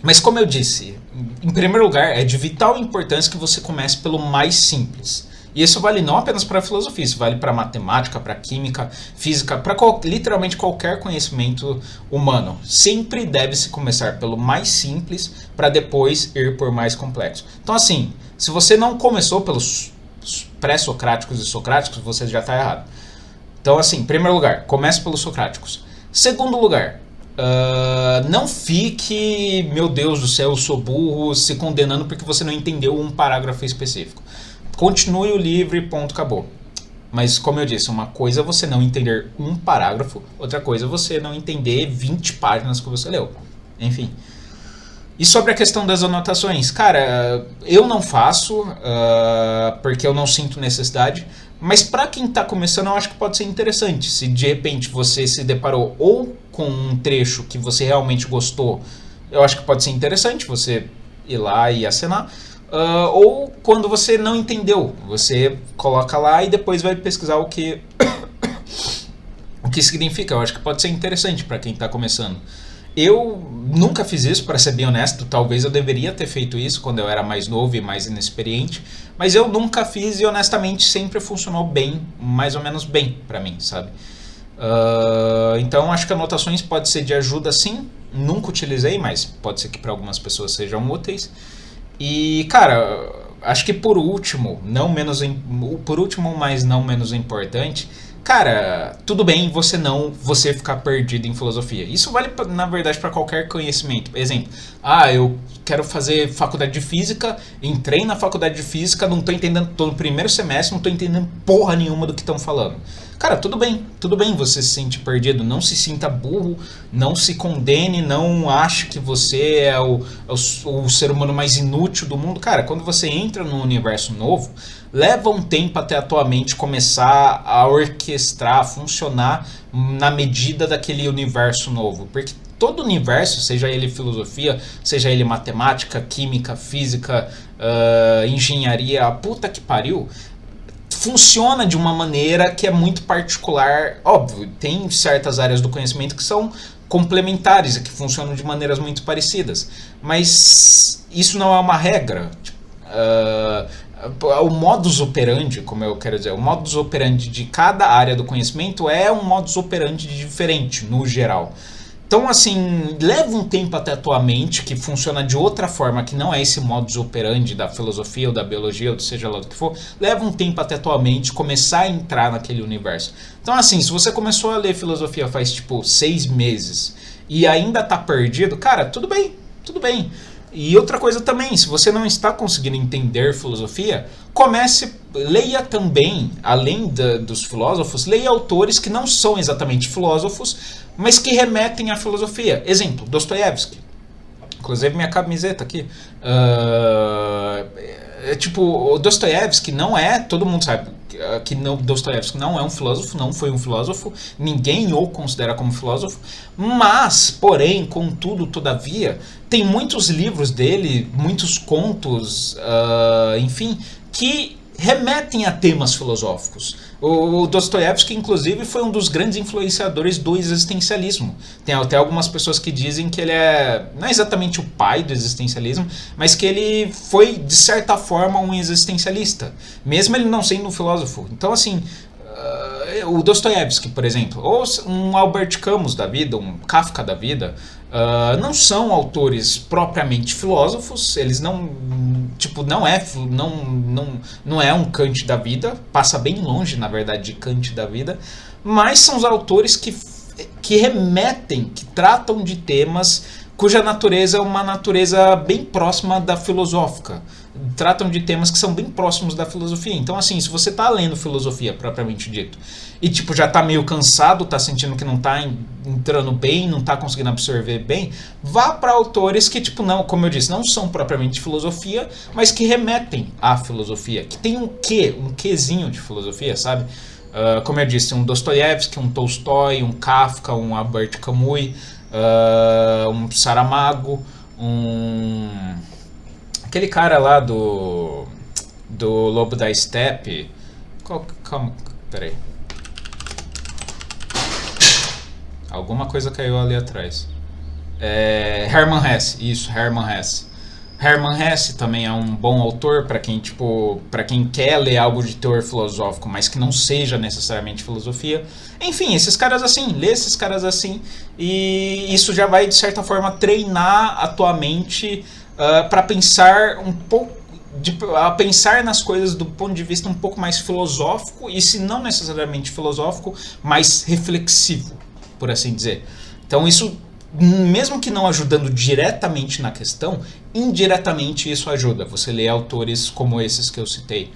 Mas como eu disse, em primeiro lugar, é de vital importância que você comece pelo mais simples. E isso vale não apenas para a filosofia, isso vale para matemática, para química, física, para literalmente qualquer conhecimento humano. Sempre deve-se começar pelo mais simples para depois ir por mais complexo. Então assim, se você não começou pelos pré-socráticos e socráticos, você já está errado. Então assim, em primeiro lugar, comece pelos socráticos. Segundo lugar, não fique, meu Deus do céu, eu sou burro, se condenando porque você não entendeu um parágrafo específico. Continue o livro e ponto, acabou. Mas como eu disse, uma coisa é você não entender um parágrafo, outra coisa é você não entender 20 páginas que você leu. Enfim. E sobre a questão das anotações, cara, eu não faço porque eu não sinto necessidade. Mas para quem está começando, eu acho que pode ser interessante. Se de repente você se deparou ou com um trecho que você realmente gostou, eu acho que pode ser interessante você ir lá e assinar. Ou quando você não entendeu, você coloca lá e depois vai pesquisar o que significa. Eu acho que pode ser interessante para quem está começando. Eu nunca fiz isso, para ser bem honesto. Talvez eu deveria ter feito isso quando eu era mais novo e mais inexperiente. Mas eu nunca fiz e honestamente sempre funcionou bem, mais ou menos bem para mim, sabe? Então acho que anotações pode ser de ajuda sim. Nunca utilizei, mas pode ser que para algumas pessoas sejam úteis. E, cara, acho que por último, por último, mas não menos importante, cara, tudo bem você ficar perdido em filosofia. Isso vale na verdade para qualquer conhecimento. Exemplo, eu quero fazer faculdade de física, entrei na faculdade de física, não tô entendendo, tô no primeiro semestre, não tô entendendo porra nenhuma do que estão falando. Cara, tudo bem você se sentir perdido, não se sinta burro, não se condene, não ache que você é o ser humano mais inútil do mundo. Cara, quando você entra num universo novo, leva um tempo até a tua mente começar a orquestrar, a funcionar na medida daquele universo novo. Porque todo universo, seja ele filosofia, seja ele matemática, química, física, engenharia, a puta que pariu, funciona de uma maneira que é muito particular. Óbvio, tem certas áreas do conhecimento que são complementares e que funcionam de maneiras muito parecidas, mas isso não é uma regra. O modus operandi, como eu quero dizer, o modus operandi de cada área do conhecimento é um modus operandi diferente, no geral. Então, assim, leva um tempo até a tua mente, que funciona de outra forma, que não é esse modus operandi da filosofia ou da biologia, ou seja lá do que for, leva um tempo até a tua mente começar a entrar naquele universo. Então, assim, se você começou a ler filosofia faz, tipo, 6 meses e ainda tá perdido, cara, tudo bem, tudo bem. E outra coisa também, se você não está conseguindo entender filosofia, leia também, além dos filósofos, leia autores que não são exatamente filósofos, mas que remetem à filosofia. Exemplo, Dostoiévski. Inclusive minha camiseta aqui. Tipo, o Dostoiévski não é, todo mundo sabe que Dostoiévski não é um filósofo, não foi um filósofo, ninguém o considera como filósofo, mas, porém, contudo, todavia, tem muitos livros dele, muitos contos, enfim, que remetem a temas filosóficos. O Dostoiévski, inclusive, foi um dos grandes influenciadores do existencialismo. Tem até algumas pessoas que dizem que ele não é exatamente o pai do existencialismo, mas que ele foi, de certa forma, um existencialista, mesmo ele não sendo um filósofo. Então, assim, o Dostoiévski, por exemplo, ou um Albert Camus da vida, um Kafka da vida, não são autores propriamente filósofos, eles não, tipo, não é um Kant da vida, passa bem longe, na verdade, de Kant da vida, mas são os autores que remetem, que tratam de temas cuja natureza é uma natureza bem próxima da filosófica. Tratam de temas que são bem próximos da filosofia. Então, assim, se você tá lendo filosofia propriamente dito e, tipo, já tá meio cansado, tá sentindo que não tá entrando bem, não tá conseguindo absorver bem, vá para autores que, tipo, não, como eu disse, não são propriamente filosofia, mas que remetem à filosofia, que tem um quezinho de filosofia, sabe? Como eu disse, um Dostoiévski, um Tolstói, um Kafka, um Albert Camus, um Saramago, aquele cara lá do Lobo da Steppe. Calma, peraí. Alguma coisa caiu ali atrás. Hermann Hesse, isso, Hermann Hesse. Hermann Hesse também é um bom autor para quem quer ler algo de teor filosófico, mas que não seja necessariamente filosofia. Enfim, esses caras assim, lê esses caras assim, e isso já vai de certa forma treinar a tua mente para pensar um pouco, a pensar nas coisas do ponto de vista um pouco mais filosófico, e se não necessariamente filosófico, mais reflexivo, por assim dizer. Então isso, mesmo que não ajudando diretamente na questão, indiretamente isso ajuda. Você lê autores como esses que eu citei.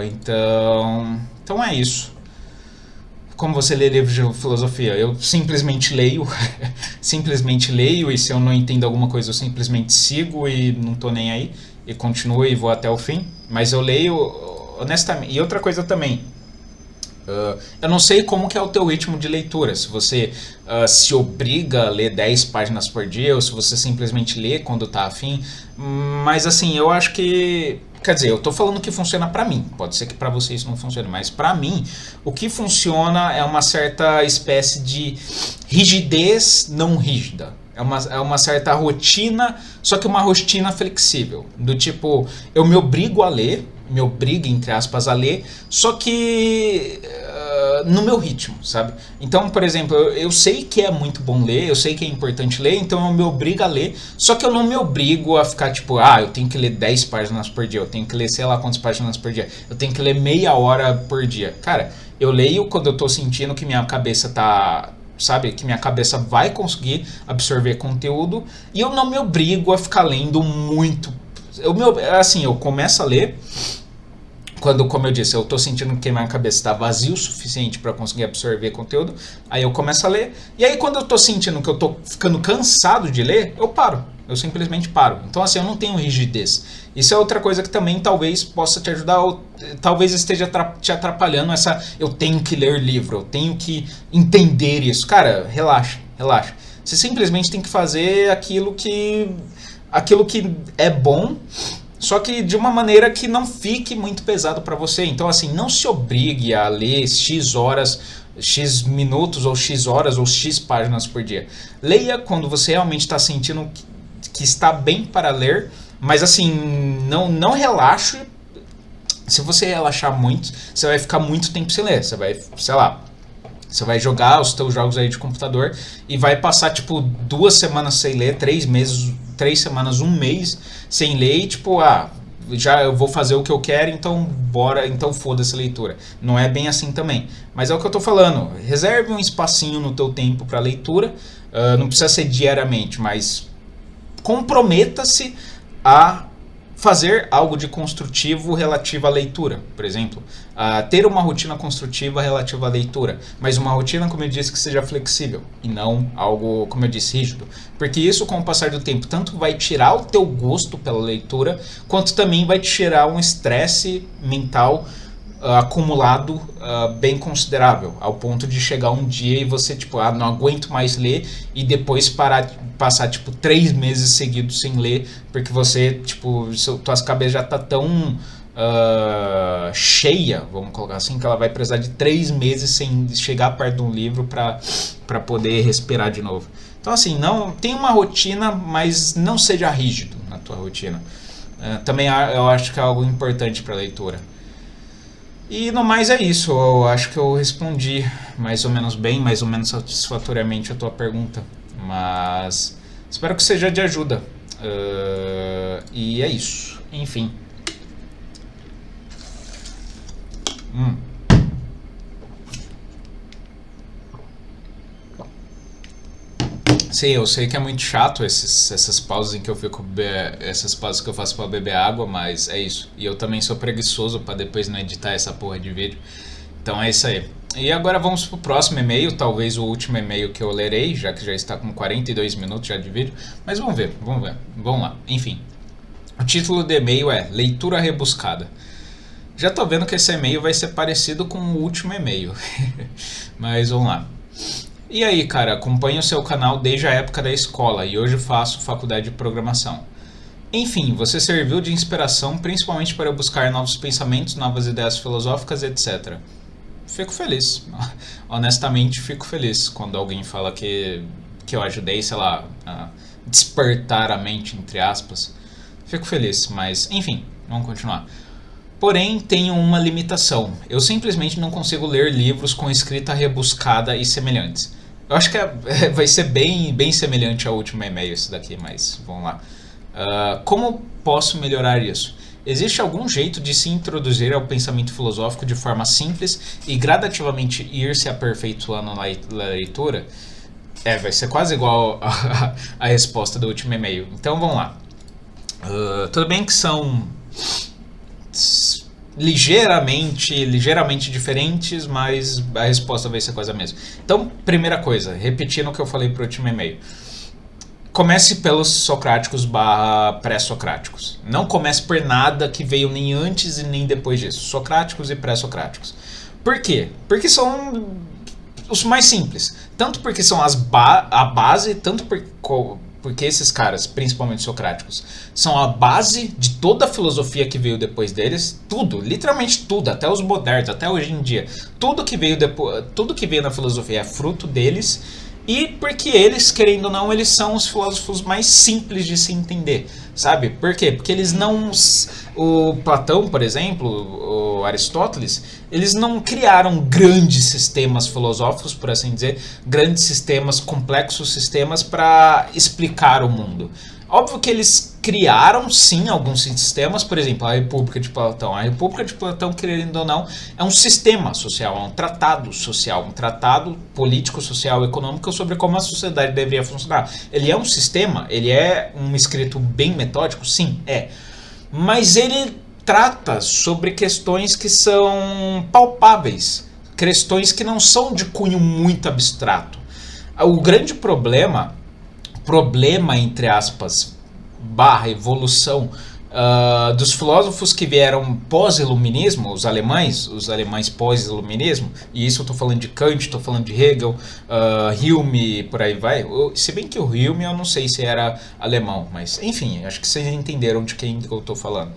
Então é isso. Como você lê livros de filosofia? Eu simplesmente leio, e se eu não entendo alguma coisa eu simplesmente sigo e não tô nem aí, e continuo e vou até o fim. Mas eu leio honestamente. E outra coisa também, eu não sei como que é o teu ritmo de leitura, se você se obriga a ler 10 páginas por dia ou se você simplesmente lê quando tá afim, mas assim, eu acho que, quer dizer, eu tô falando que funciona pra mim, pode ser que pra você isso não funcione, mas pra mim o que funciona é uma certa espécie de rigidez não rígida. É uma certa rotina, só que uma rotina flexível. Do tipo, eu me obrigo a ler, me obrigo, entre aspas, a ler, só que no meu ritmo, sabe? Então, por exemplo, eu sei que é muito bom ler, eu sei que é importante ler, então eu me obrigo a ler, só que eu não me obrigo a ficar tipo, eu tenho que ler 10 páginas por dia, eu tenho que ler sei lá quantas páginas por dia, eu tenho que ler meia hora por dia. Cara, eu leio quando eu tô sentindo que minha cabeça tá... sabe, que minha cabeça vai conseguir absorver conteúdo, e eu não me obrigo a ficar lendo muito. Eu começo a ler quando, como eu disse, eu tô sentindo que minha cabeça está vazia o suficiente para conseguir absorver conteúdo, aí eu começo a ler, e aí quando eu tô sentindo que eu tô ficando cansado de ler, eu paro, eu simplesmente paro. Então assim, eu não tenho rigidez. Isso é outra coisa que também talvez possa te ajudar, ou talvez esteja te atrapalhando eu tenho que ler livro, eu tenho que entender isso. Cara, relaxa, relaxa. Você simplesmente tem que fazer aquilo que é bom, só que de uma maneira que não fique muito pesado para você. Então assim, não se obrigue a ler X horas, X minutos, ou X horas, ou X páginas por dia. Leia quando você realmente está sentindo que está bem para ler, mas assim, não relaxe. Se você relaxar muito, você vai ficar muito tempo sem ler. Você vai, sei lá, você vai jogar os teus jogos aí de computador e vai passar tipo 2 semanas sem ler, 3 meses, 3 semanas, 1 mês sem ler e tipo, já eu vou fazer o que eu quero, então bora, então foda-se a leitura. Não é bem assim também. Mas é o que eu tô falando, reserve um espacinho no teu tempo para leitura, não precisa ser diariamente, mas comprometa-se a fazer algo de construtivo relativo à leitura, por exemplo. Ter uma rotina construtiva relativa à leitura, mas uma rotina, como eu disse, que seja flexível e não algo, como eu disse, rígido. Porque isso, com o passar do tempo, tanto vai tirar o teu gosto pela leitura, quanto também vai te gerar um estresse mental acumulado bem considerável, ao ponto de chegar um dia e você tipo, não aguento mais ler, e depois passar tipo 3 meses seguidos sem ler, porque você, tipo, tuas cabeças já tá tão cheia, vamos colocar assim, que ela vai precisar de 3 meses sem chegar perto de um livro para poder respirar de novo. Então assim, não tem uma rotina, mas não seja rígido na tua rotina. Também eu acho que é algo importante para a leitura. E no mais é isso, eu acho que eu respondi mais ou menos bem, mais ou menos satisfatoriamente a tua pergunta, mas espero que seja de ajuda. E é isso, enfim. Sim, eu sei que é muito chato essas pausas em que eu fico essas pausas que eu faço pra beber água, mas é isso. E eu também sou preguiçoso pra depois não editar essa porra de vídeo. Então é isso aí. E agora vamos pro próximo e-mail, talvez o último e-mail que eu lerei, já que já está com 42 minutos já de vídeo. Mas vamos ver. Vamos lá. Enfim. O título do e-mail é Leitura Rebuscada. Já tô vendo que esse e-mail vai ser parecido com o último e-mail. Mas vamos lá. E aí, cara, acompanho o seu canal desde a época da escola e hoje faço faculdade de programação. Enfim, você serviu de inspiração principalmente para eu buscar novos pensamentos, novas ideias filosóficas, etc. Fico feliz. Honestamente, fico feliz quando alguém fala que eu ajudei, sei lá, a despertar a mente, entre aspas. Fico feliz, mas enfim, vamos continuar. Porém, tenho uma limitação. Eu simplesmente não consigo ler livros com escrita rebuscada e semelhantes. Eu acho que vai ser bem semelhante ao último e-mail isso daqui, mas vamos lá. Como posso melhorar isso? Existe algum jeito de se introduzir ao pensamento filosófico de forma simples e gradativamente ir se aperfeiçoando na leitura? Vai ser quase igual a resposta do último e-mail. Então vamos lá. Tudo bem que são ligeiramente diferentes, mas a resposta vai ser quase a mesma. Então, primeira coisa, repetindo o que eu falei pro último e-mail. Comece pelos socráticos / pré-socráticos. Não comece por nada que veio nem antes e nem depois disso. Socráticos e pré-socráticos. Por quê? Porque são os mais simples. Tanto porque são a base, tanto porque esses caras, principalmente socráticos, são a base de toda a filosofia que veio depois deles. Tudo, literalmente tudo, até os modernos, até hoje em dia. Tudo que veio na filosofia é fruto deles. E porque eles, querendo ou não, eles são os filósofos mais simples de se entender. sabe? Por quê? Porque eles não... O Platão, por exemplo, o Aristóteles, eles não criaram grandes sistemas filosóficos, por assim dizer, grandes sistemas, complexos sistemas para explicar o mundo. Óbvio que eles criaram, sim, alguns sistemas, por exemplo, a República de Platão. A República de Platão, querendo ou não, é um sistema social, é um tratado social, um tratado político, social, econômico sobre como a sociedade deveria funcionar. Ele é um sistema, ele é um escrito bem metódico, sim, é. Mas ele trata sobre questões que são palpáveis, questões que não são de cunho muito abstrato. O grande problema entre aspas, barra evolução dos filósofos que vieram pós-iluminismo, os alemães pós-iluminismo, e isso eu estou falando de Kant, estou falando de Hegel, Hume, por aí vai. Se bem que o Hume eu não sei se era alemão, mas enfim, acho que vocês entenderam de quem eu estou falando.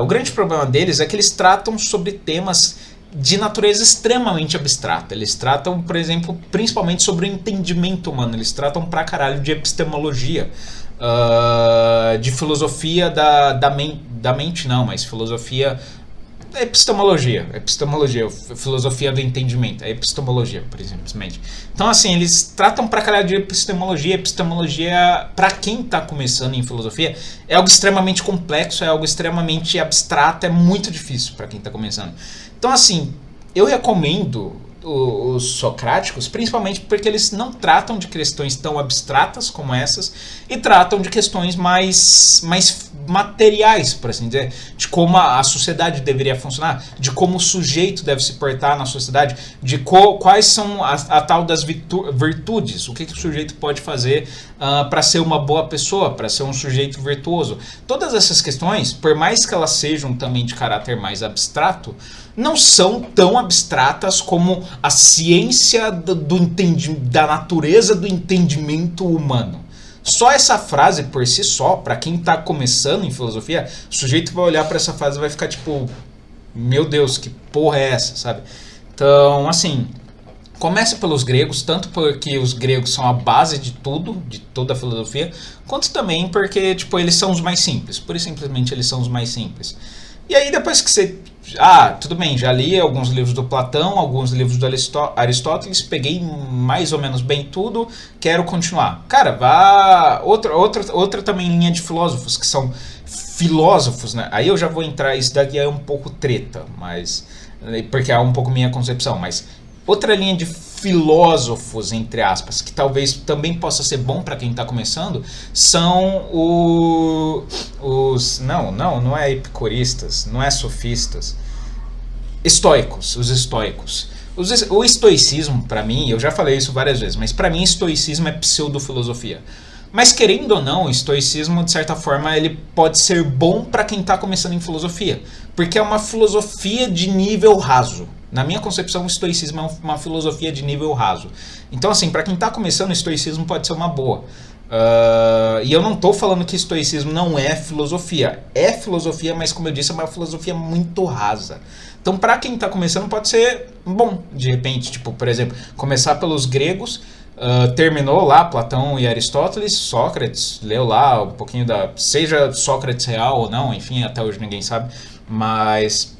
O grande problema deles é que eles tratam sobre temas de natureza extremamente abstrata. Eles tratam, por exemplo, principalmente sobre o entendimento humano. Eles tratam pra caralho de epistemologia, de filosofia da mente não, mas filosofia... Epistemologia, filosofia do entendimento, epistemologia, por simplesmente. Então, assim, eles tratam pra caralho de epistemologia. Epistemologia, pra quem tá começando em filosofia, é algo extremamente complexo, é algo extremamente abstrato, é muito difícil pra quem tá começando. Então, assim, eu recomendo os socráticos, principalmente porque eles não tratam de questões tão abstratas como essas e tratam de questões mais materiais, por assim dizer, de como a sociedade deveria funcionar, de como o sujeito deve se portar na sociedade, de quais são a tal das virtudes, o que o sujeito pode fazer para ser uma boa pessoa, para ser um sujeito virtuoso. Todas essas questões, por mais que elas sejam também de caráter mais abstrato, não são tão abstratas como a ciência da natureza do entendimento humano. Só essa frase por si só, para quem está começando em filosofia, o sujeito vai olhar para essa frase e vai ficar tipo, meu Deus, que porra é essa, sabe? Então, assim, começa pelos gregos, tanto porque os gregos são a base de tudo, de toda a filosofia, quanto também porque, tipo, eles são os mais simples. Pura e simplesmente eles são os mais simples. E aí depois que você... tudo bem, já li alguns livros do Platão, alguns livros do Aristóteles, peguei mais ou menos bem tudo, quero continuar. Cara, vá... Outra também linha de filósofos, que são filósofos, né? Aí eu já vou entrar, isso daqui é um pouco treta, mas... porque é um pouco minha concepção, mas... Outra linha de filósofos, entre aspas, que talvez também possa ser bom para quem está começando, são os... Não é epicuristas, não é sofistas. Estoicos, os estoicos. O estoicismo, para mim, eu já falei isso várias vezes, mas para mim estoicismo é pseudofilosofia. Mas querendo ou não, o estoicismo, de certa forma, ele pode ser bom para quem está começando em filosofia, porque é uma filosofia de nível raso. Na minha concepção, o estoicismo é uma filosofia de nível raso. Então, assim, para quem está começando, o estoicismo pode ser uma boa. E eu não estou falando que estoicismo não é filosofia. É filosofia, mas como eu disse, é uma filosofia muito rasa. Então, para quem está começando, pode ser bom, de repente. Tipo, por exemplo, começar pelos gregos, terminou lá Platão e Aristóteles, Sócrates, leu lá um pouquinho seja Sócrates real ou não, enfim, até hoje ninguém sabe, mas...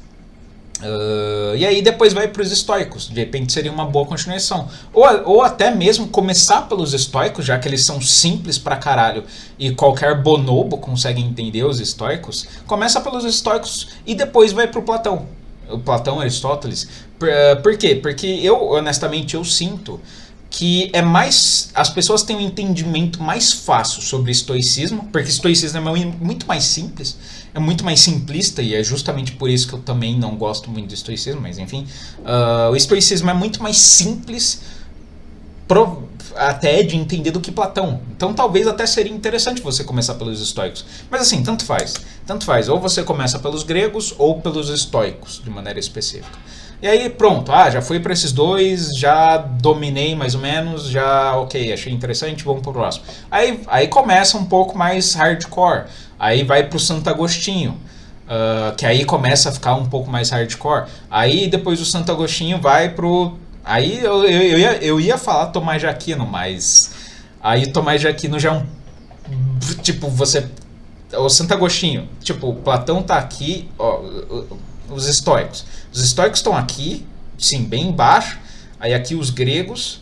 e aí depois vai para os estoicos, de repente seria uma boa continuação. Ou até mesmo começar pelos estoicos, já que eles são simples pra caralho e qualquer bonobo consegue entender os estoicos. Começa pelos estoicos e depois vai pro Platão. O Platão, Aristóteles. Por quê? Porque honestamente, eu sinto que as pessoas têm um entendimento mais fácil sobre estoicismo, porque estoicismo é muito mais simples, é muito mais simplista, e é justamente por isso que eu também não gosto muito do estoicismo, mas enfim, o estoicismo é muito mais simples até de entender do que Platão. Então talvez até seria interessante você começar pelos estoicos. Mas assim, tanto faz, ou você começa pelos gregos ou pelos estoicos, de maneira específica. E aí pronto, já fui para esses dois, já dominei mais ou menos, já ok, achei interessante, vamos pro próximo. Aí começa um pouco mais hardcore, aí vai pro Santo Agostinho, que aí começa a ficar um pouco mais hardcore. Aí depois do Santo Agostinho vai pro... Aí eu ia falar Tomás de Aquino, mas aí Tomás de Aquino já é um... Tipo, você o Santo Agostinho, tipo, Platão tá aqui, ó, os estoicos. Os estoicos estão aqui, sim, bem embaixo. Aí aqui os gregos.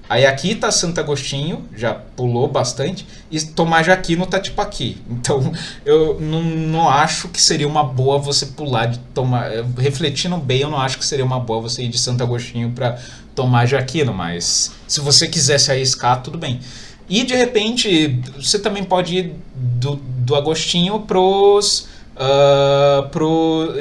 Aí aqui tá Santo Agostinho, já pulou bastante. E Tomás de Aquino tá tipo aqui. Então eu não acho que seria uma boa você pular de Tomás. Refletindo bem, eu não acho que seria uma boa você ir de Santo Agostinho pra Tomás de Aquino. Mas se você quisesse arriscar, tudo bem. E de repente, você também pode ir do Agostinho pro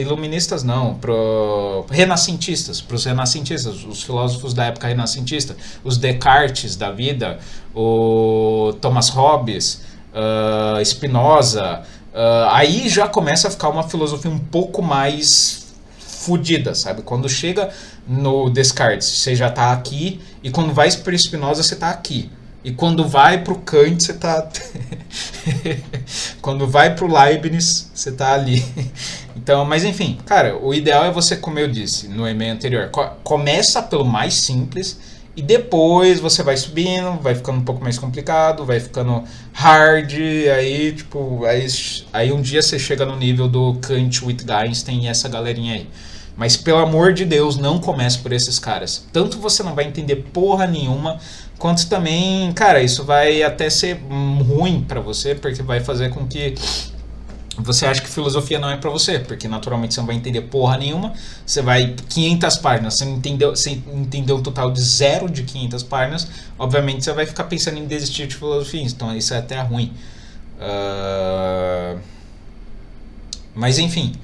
iluministas, não, pro renascentistas, pros renascentistas, os filósofos da época renascentista, os Descartes da vida, o Thomas Hobbes, Spinoza. Aí já começa a ficar uma filosofia um pouco mais fodida, sabe? Quando chega no Descartes, você já tá aqui, e quando vai pro Spinoza, você tá aqui. E quando vai pro Kant, você tá... quando vai pro Leibniz, você tá ali. Então, mas enfim, cara, o ideal é você, como eu disse no e-mail anterior, começa pelo mais simples e depois você vai subindo, vai ficando um pouco mais complicado, vai ficando hard, aí tipo, aí um dia você chega no nível do Kant, Wittgenstein e essa galerinha aí. Mas pelo amor de Deus, não comece por esses caras. Tanto você não vai entender porra nenhuma, quanto também, cara, isso vai até ser ruim pra você, porque vai fazer com que você ache que filosofia não é pra você, porque naturalmente você não vai entender porra nenhuma. Você vai 500 páginas, você entendeu um total de 0 de 500 páginas, obviamente você vai ficar pensando em desistir de filosofia, então isso é até ruim. Mas enfim,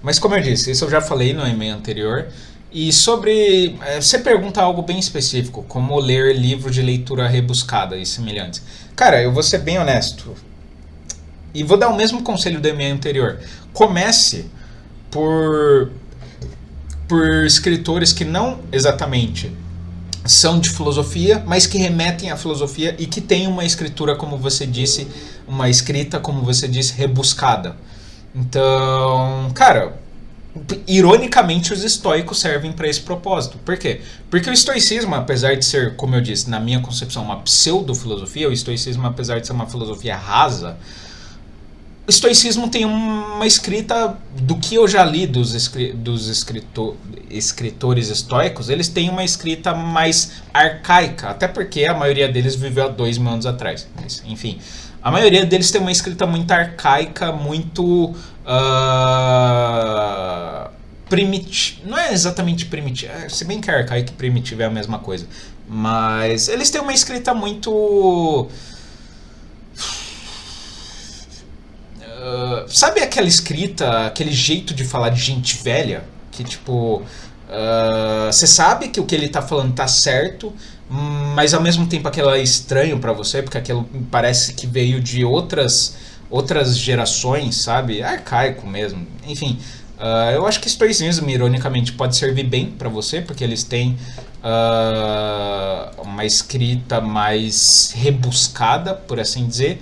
mas como eu disse, isso eu já falei no e-mail anterior. E sobre... você pergunta algo bem específico, como ler livro de leitura rebuscada e semelhantes. Cara, eu vou ser bem honesto. E vou dar o mesmo conselho do e-mail anterior. Comece por escritores que não exatamente são de filosofia, mas que remetem à filosofia e que têm uma escritura, como você disse, uma escrita, como você disse, rebuscada. Então, cara... ironicamente os estoicos servem para esse propósito. Por quê? Porque o estoicismo, apesar de ser, como eu disse, na minha concepção, uma pseudo-filosofia, o estoicismo, apesar de ser uma filosofia rasa, o estoicismo tem uma escrita, do que eu já li dos escritores estoicos, eles têm uma escrita mais arcaica, até porque a maioria deles viveu há 2000 anos atrás. Mas, enfim, a maioria deles tem uma escrita muito arcaica, muito... não é exatamente primitiva, se bem que arcaico e primitivo é a mesma coisa, mas eles têm uma escrita muito... sabe aquela escrita, aquele jeito de falar de gente velha, que tipo, você sabe que o que ele tá falando tá certo, mas ao mesmo tempo aquilo é estranho pra você, porque aquilo parece que veio de outras gerações, sabe? Arcaico mesmo. Enfim, eu acho que estoicismo, ironicamente, pode servir bem pra você, porque eles têm uma escrita mais rebuscada, por assim dizer.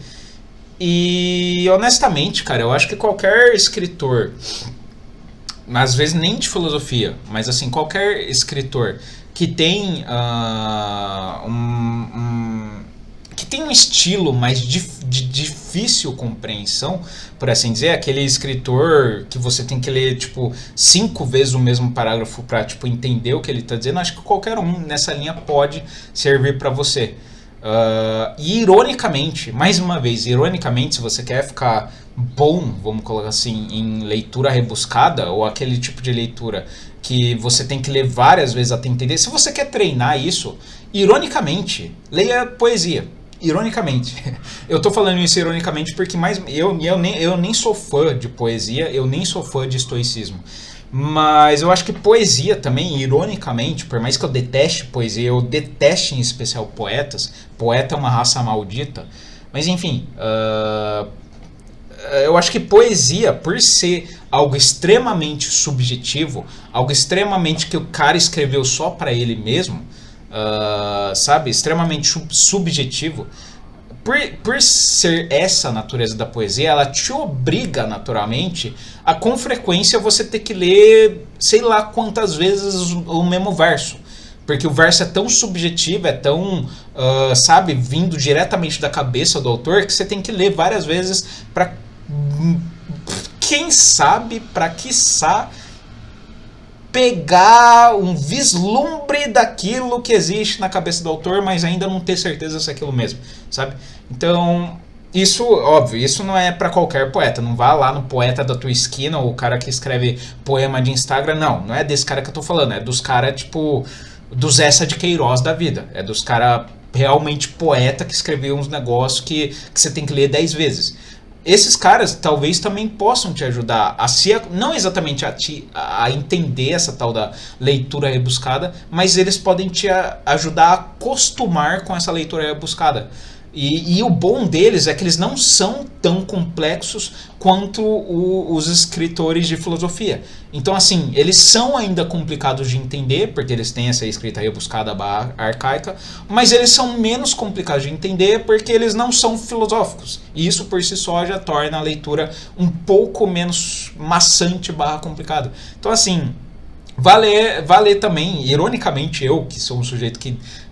E, honestamente, cara, eu acho que qualquer escritor, às vezes nem de filosofia, mas assim, qualquer escritor que tem que tem um estilo mais de difícil compreensão, por assim dizer, aquele escritor que você tem que ler tipo 5 vezes o mesmo parágrafo para tipo entender o que ele está dizendo, acho que qualquer um nessa linha pode servir para você. E ironicamente, mais uma vez, ironicamente, se você quer ficar bom, vamos colocar assim, em leitura rebuscada, ou aquele tipo de leitura que você tem que ler várias vezes até entender, se você quer treinar isso, ironicamente, leia poesia. Ironicamente. Eu tô falando isso ironicamente porque eu nem sou fã de poesia, eu nem sou fã de estoicismo. Mas eu acho que poesia também, ironicamente, por mais que eu deteste poesia, eu deteste em especial poetas. Poeta é uma raça maldita. Mas enfim, eu acho que poesia, por ser algo extremamente subjetivo, algo extremamente que o cara escreveu só pra ele mesmo, sabe, extremamente subjetivo, por ser essa a natureza da poesia, ela te obriga naturalmente a com frequência você ter que ler sei lá quantas vezes o mesmo verso, porque o verso é tão subjetivo, é tão, sabe, vindo diretamente da cabeça do autor, que você tem que ler várias vezes para quem sabe, para quiçá pegar um vislumbre daquilo que existe na cabeça do autor, mas ainda não ter certeza se é aquilo mesmo, sabe? Então, isso, óbvio, isso não é para qualquer poeta. Não vá lá no poeta da tua esquina ou o cara que escreve poema de Instagram, não é desse cara que eu tô falando, é dos caras, tipo, dos Essa de Queiroz da vida, é dos caras realmente poeta que escreveu uns negócios que você tem que ler 10 vezes. Esses caras talvez também possam te ajudar a se, não exatamente a entender essa tal da leitura rebuscada, mas eles podem te ajudar a acostumar com essa leitura rebuscada. E o bom deles é que eles não são tão complexos quanto os escritores de filosofia. Então, assim, eles são ainda complicados de entender, porque eles têm essa escrita rebuscada barra arcaica, mas eles são menos complicados de entender porque eles não são filosóficos. E isso por si só já torna a leitura um pouco menos maçante barra complicada. Então, assim, vale também, ironicamente eu, que sou um sujeito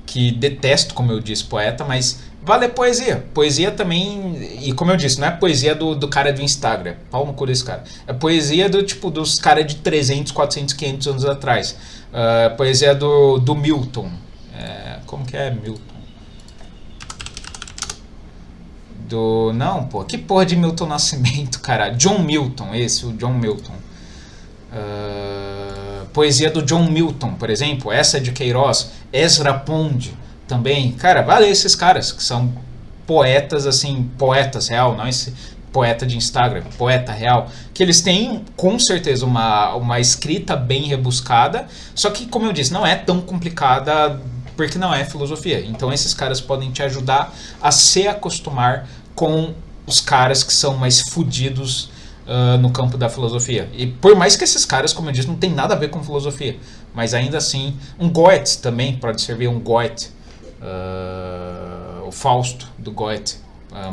que detesto, como eu disse, poeta, mas vale poesia. Poesia também, e como eu disse, não é poesia do cara do Instagram, pau no cu desse cara. É poesia dos caras de 300, 400, 500 anos atrás. Poesia do Milton. Como que é Milton? Não, pô, que porra de Milton Nascimento, cara? John Milton, o John Milton. Poesia do John Milton, por exemplo, essa de Queiroz, Ezra Pound também. Cara, vale esses caras que são poetas, assim, poetas real, não esse poeta de Instagram, poeta real, que eles têm com certeza uma escrita bem rebuscada, só que, como eu disse, não é tão complicada porque não é filosofia. Então esses caras podem te ajudar a se acostumar com os caras que são mais fodidos no campo da filosofia. E por mais que esses caras, como eu disse, não tem nada a ver com filosofia, mas ainda assim, um Goethe também pode servir, um Goethe, o Fausto do Goethe,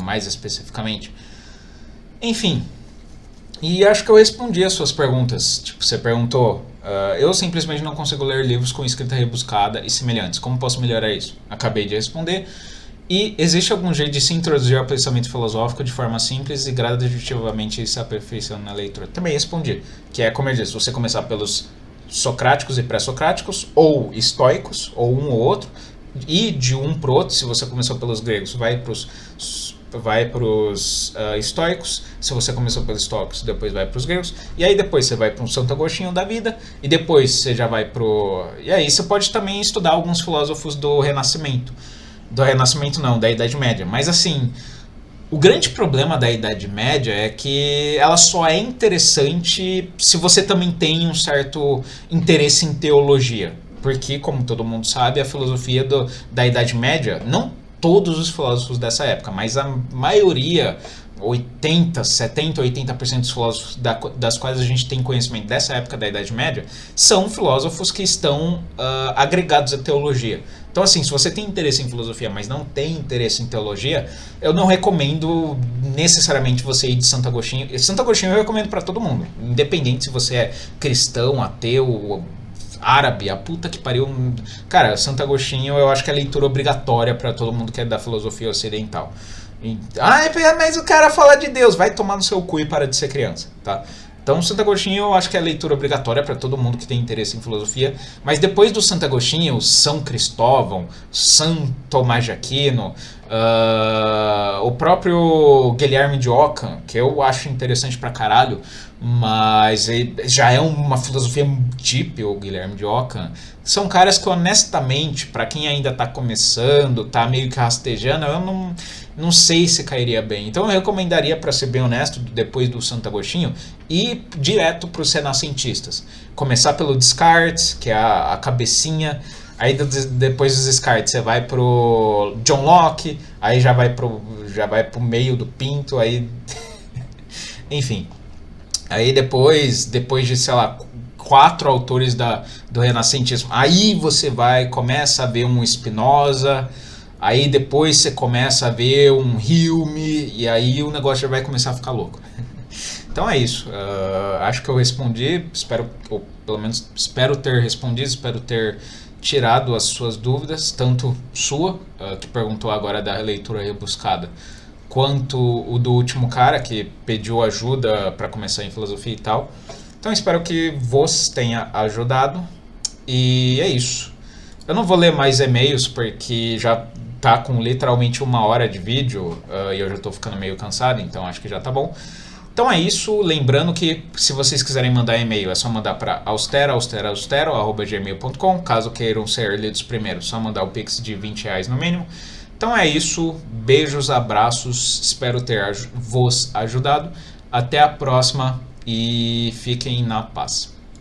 mais especificamente. Enfim, e acho que eu respondi as suas perguntas. Tipo, você perguntou, eu simplesmente não consigo ler livros com escrita rebuscada e semelhantes, como posso melhorar isso? Acabei de responder. E existe algum jeito de se introduzir ao pensamento filosófico de forma simples e gradativamente se aperfeiçoando na leitura? Também respondi, que é, como eu disse, você começar pelos socráticos e pré-socráticos, ou estoicos, ou um ou outro, e de um para o outro. Se você começou pelos gregos, vai para os estoicos. Se você começou pelos estoicos, depois vai para os gregos, e aí depois você vai para um Santo Agostinho da vida, e depois você já vai pro... E aí você pode também estudar alguns filósofos do Renascimento. Do Renascimento não, da Idade Média. Mas assim, o grande problema da Idade Média é que ela só é interessante se você também tem um certo interesse em teologia. Porque, como todo mundo sabe, a filosofia da Idade Média, não todos os filósofos dessa época, mas a maioria, 70, 80% dos filósofos das quais a gente tem conhecimento dessa época da Idade Média, são filósofos que estão agregados à teologia. Então, assim, se você tem interesse em filosofia, mas não tem interesse em teologia, eu não recomendo necessariamente você ir de Santo Agostinho. Santo Agostinho eu recomendo para todo mundo, independente se você é cristão, ateu, árabe, a puta que pariu. Cara, Santo Agostinho eu acho que é leitura obrigatória para todo mundo que é da filosofia ocidental. Mas o cara fala de Deus, vai tomar no seu cu e para de ser criança, tá? Então, Santo Agostinho eu acho que é leitura obrigatória para todo mundo que tem interesse em filosofia. Mas depois do Santo Agostinho, São Cristóvão, São Tomás de Aquino, o próprio Guilherme de Ockham, que eu acho interessante pra caralho, mas já é uma filosofia deep, o Guilherme de Ockham. São caras que, honestamente, para quem ainda tá começando, tá meio que rastejando, eu não sei se cairia bem. Então eu recomendaria, para ser bem honesto, depois do Santo Agostinho, ir direto para os renascentistas. Começar pelo Descartes, que é a cabecinha. Aí depois dos Descartes você vai pro John Locke, aí já vai pro meio do pinto, aí enfim. Aí depois de, sei lá, 4 autores do renascentismo, aí você começa a ver um Spinoza, aí depois você começa a ver um Hume, e aí o negócio já vai começar a ficar louco. Então é isso, acho que eu respondi, ou pelo menos espero ter respondido, espero ter tirado as suas dúvidas, tanto sua, que perguntou agora da leitura rebuscada, quanto o do último cara que pediu ajuda para começar em filosofia e tal. Então espero que vos tenha ajudado. E é isso. Eu não vou ler mais e-mails porque já tá com literalmente 1 hora de vídeo, e eu já tô ficando meio cansado, então acho que já tá bom. Então é isso, lembrando que se vocês quiserem mandar e-mail é só mandar para austero@gmail.com. Caso queiram ser lidos primeiro, só mandar o pix de R$ 20 no mínimo. Então é isso, beijos, abraços, espero ter vos ajudado. Até a próxima e fiquem na paz.